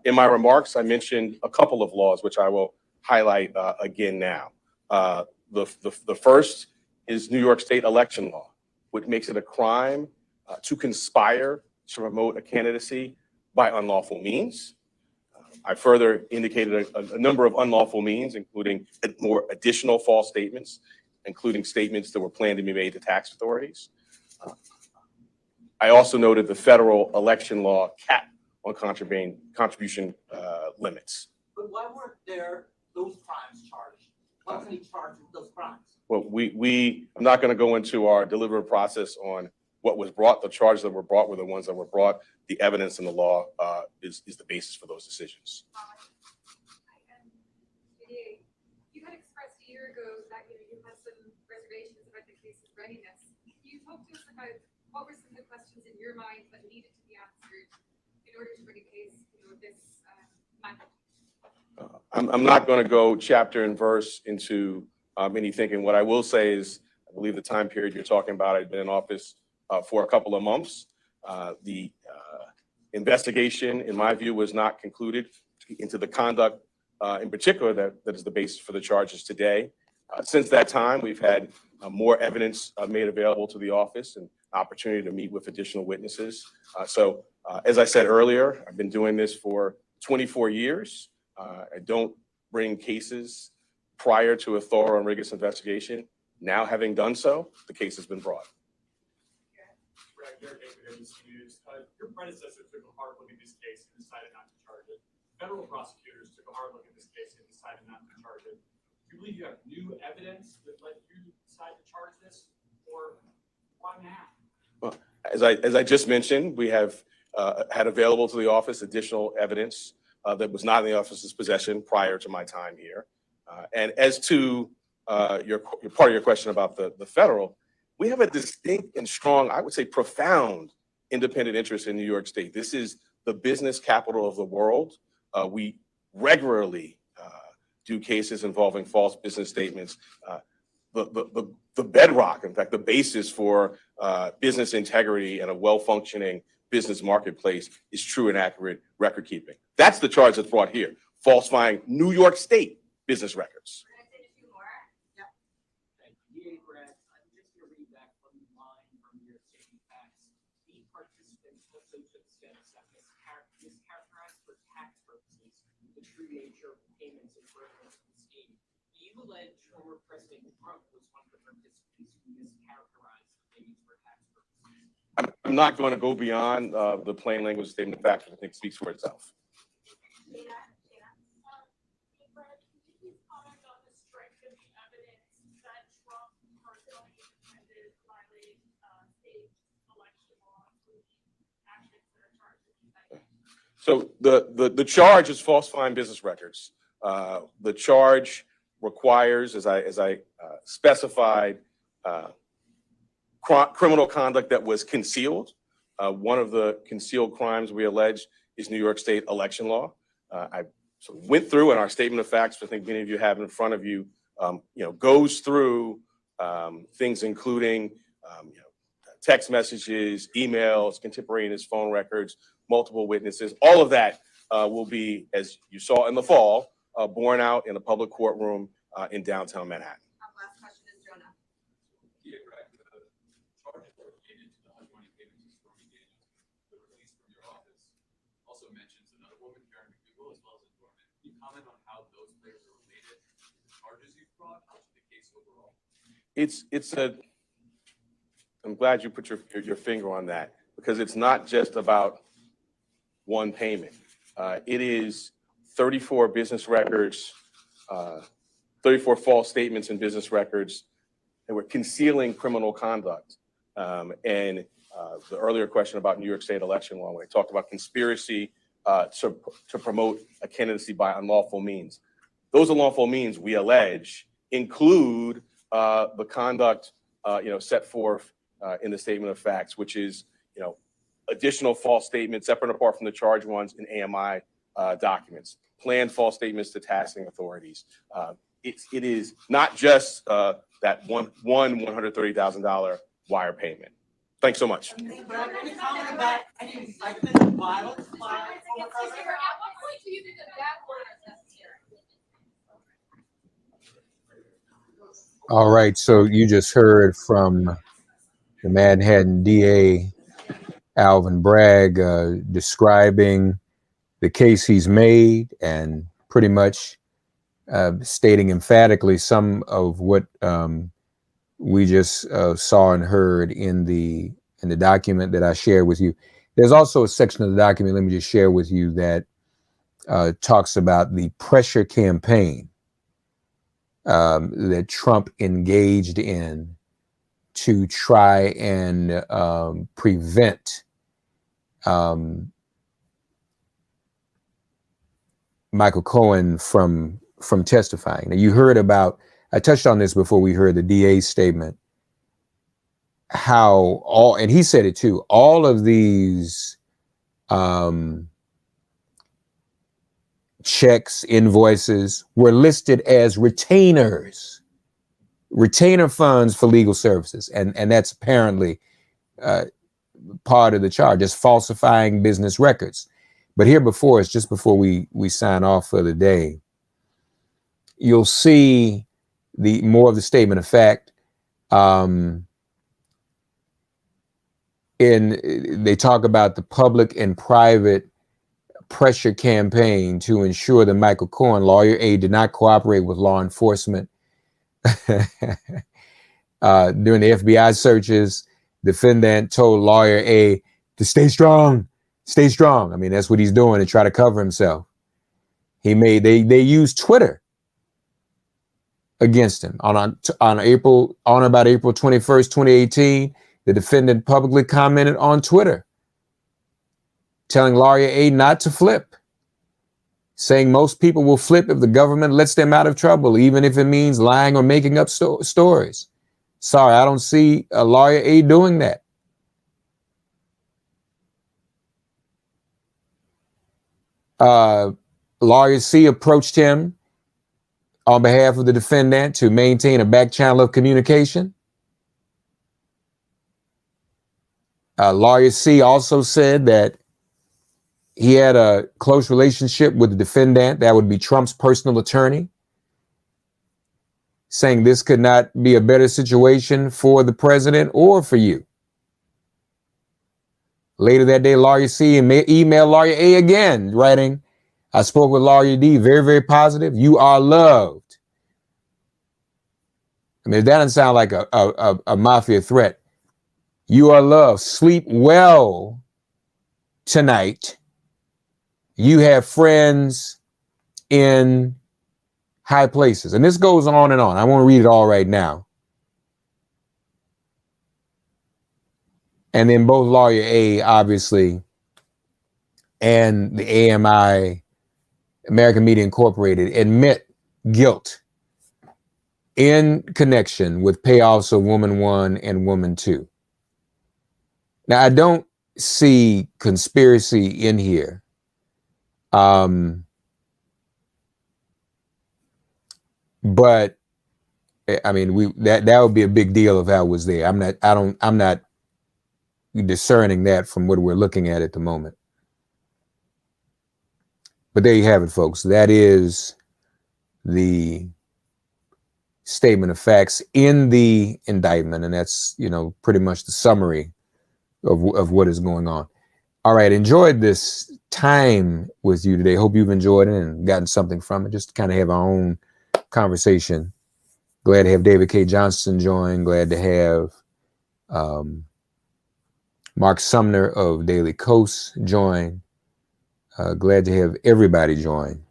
In my remarks, I mentioned a couple of laws which I will highlight again now. The first is New York State election law, which makes it a crime to conspire to promote a candidacy by unlawful means. I further indicated a number of unlawful means, including more additional false statements, including statements that were planned to be made to tax authorities. I also noted the federal election law cap on contribution limits. But why weren't there those crimes charged? Why wasn't he charged with those crimes? Well, I'm not going to go into our deliberative process on what was brought. The charges that were brought were the ones that were brought. The evidence in the law is the basis for those decisions. You had expressed a year ago that you had some reservations about the case's readiness. Can you talk to us about what were some of the questions in your mind that needed to be answered in order to bring a case with this magnitude? I'm not going to go chapter and verse into any thinking. What I will say is, I believe the time period you're talking about, I've been in office for a couple of months. The investigation, in my view, was not concluded into the conduct in particular that is the basis for the charges today. Since that time, we've had more evidence made available to the office and opportunity to meet with additional witnesses. So as I said earlier, I've been doing this for 24 years. I don't bring cases prior to a thorough and rigorous investigation. Now, having done so, the case has been brought. Your predecessor took a hard look at this case and decided not to charge it. Federal prosecutors took a hard look at this case and decided not to charge it. Do you believe you have new evidence that led you to decide to charge this, or why now? Well, as I just mentioned, we have had available to the office additional evidence that was not in the office's possession prior to my time here. And as to your part of your question about the federal, we have a distinct and strong, I would say profound, independent interest in New York State. This is the business capital of the world. We regularly do cases involving false business statements. The bedrock, in fact, the basis for business integrity and a well-functioning business marketplace is true and accurate record keeping. That's the charge that's brought here, falsifying New York State business records. You allege former President Trump was one of the participants who mischaracterized the payments for tax purposes. I'm not going to go beyond the plain language statement of fact. I think speaks for itself. So the charge is falsifying business records. The charge requires, as I specified, criminal conduct that was concealed. One of the concealed crimes we allege is New York State election law. I went through in our statement of facts, which I think many of you have in front of you, goes through things including text messages, emails, contemporaneous phone records, multiple witnesses. All of that will be, as you saw in the fall, borne out in a public courtroom in downtown Manhattan. Last question is Jonah. Yeah, correct. The charges related to the hush money payments to Stormy Daniels, the release from your office, also mentions another woman, Karen McDougal, as well as a doorman. Can you comment on how those players are related to the charges you've brought to the case overall? I'm glad you put your finger on that, because it's not just about one payment. It is 34 business records, 34 false statements in business records that were concealing criminal conduct. And the earlier question about New York State election law, when I talked about conspiracy to promote a candidacy by unlawful means. Those unlawful means, we allege, include the conduct set forth in the statement of facts, which is additional false statements separate and apart from the charged ones in AMI documents, planned false statements to taxing authorities. It is not just that one $130,000 wire payment. Thanks so much. Any comment about any incitement of violence by former president? At what point do you think that order is necessary? All right, so you just heard from the Manhattan DA, Alvin Bragg, describing the case he's made and pretty much stating emphatically some of what we just saw and heard in the document that I shared with you. There's also a section of the document, let me just share with you, that talks about the pressure campaign that Trump engaged in to try and prevent Michael Cohen from testifying. Now, you heard about, I touched on this before we heard the DA's statement, how all, and he said it too, all of these checks, invoices were listed as retainer funds for legal services. And that's apparently part of the charge, just falsifying business records. But here before us, just before we sign off for the day, you'll see more of the statement of fact. They talk about the public and private pressure campaign to ensure that Michael Cohen, lawyer A, did not cooperate with law enforcement during the FBI searches. Defendant told lawyer A to stay strong, stay strong. I mean, that's what he's doing to try to cover himself. They used Twitter against him on about April 21st, 2018. The defendant publicly commented on Twitter, telling lawyer A not to flip, saying most people will flip if the government lets them out of trouble, even if it means lying or making up stories. Sorry, I don't see a lawyer A doing that. Lawyer C approached him on behalf of the defendant to maintain a back channel of communication. Lawyer C also said that he had a close relationship with the defendant, that would be Trump's personal attorney, saying this could not be a better situation for the president or for you. Later that day, Lawyer C emailed Lawyer A again, writing, I spoke with Lawyer D, very, very positive. You are loved. I mean, that doesn't sound like a mafia threat. You are loved. Sleep well tonight. You have friends in high places. And this goes on and on. I won't read it all right now. And then both Lawyer A, obviously, and the AMI, American Media Incorporated, admit guilt in connection with payoffs of Woman 1 and Woman 2. Now, I don't see conspiracy in here. But I mean, that would be a big deal if I was there. I'm not discerning that from what we're looking at the moment. But there you have it, folks. That is the statement of facts in the indictment, and that's, you know, pretty much the summary of what is going on. All right, enjoyed this time with you today. Hope you've enjoyed it and gotten something from it. Just to kind of have our own conversation. Glad to have David K. Johnston join. Glad to have Mark Sumner of Daily Kos join. Glad to have everybody join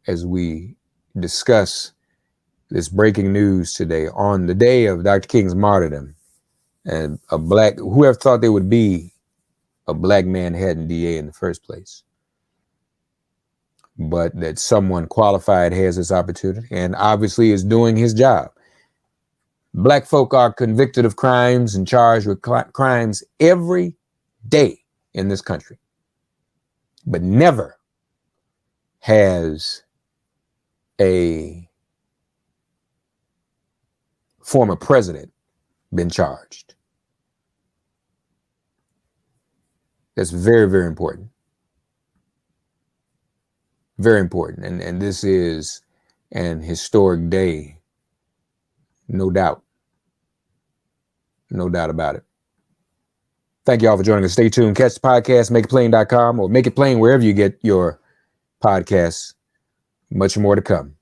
as we discuss this breaking news today on the day of Dr. King's martyrdom. And whoever thought there would be a black Manhattan DA in the first place, but that someone qualified has this opportunity and obviously is doing his job. Black folk are convicted of crimes and charged with crimes every day in this country, but never has a former president been charged. That's very, very important. Very important. And this is an historic day. No doubt. No doubt about it. Thank you all for joining us. Stay tuned. Catch the podcast, makeitplain.com, or Make It Plain wherever you get your podcasts. Much more to come.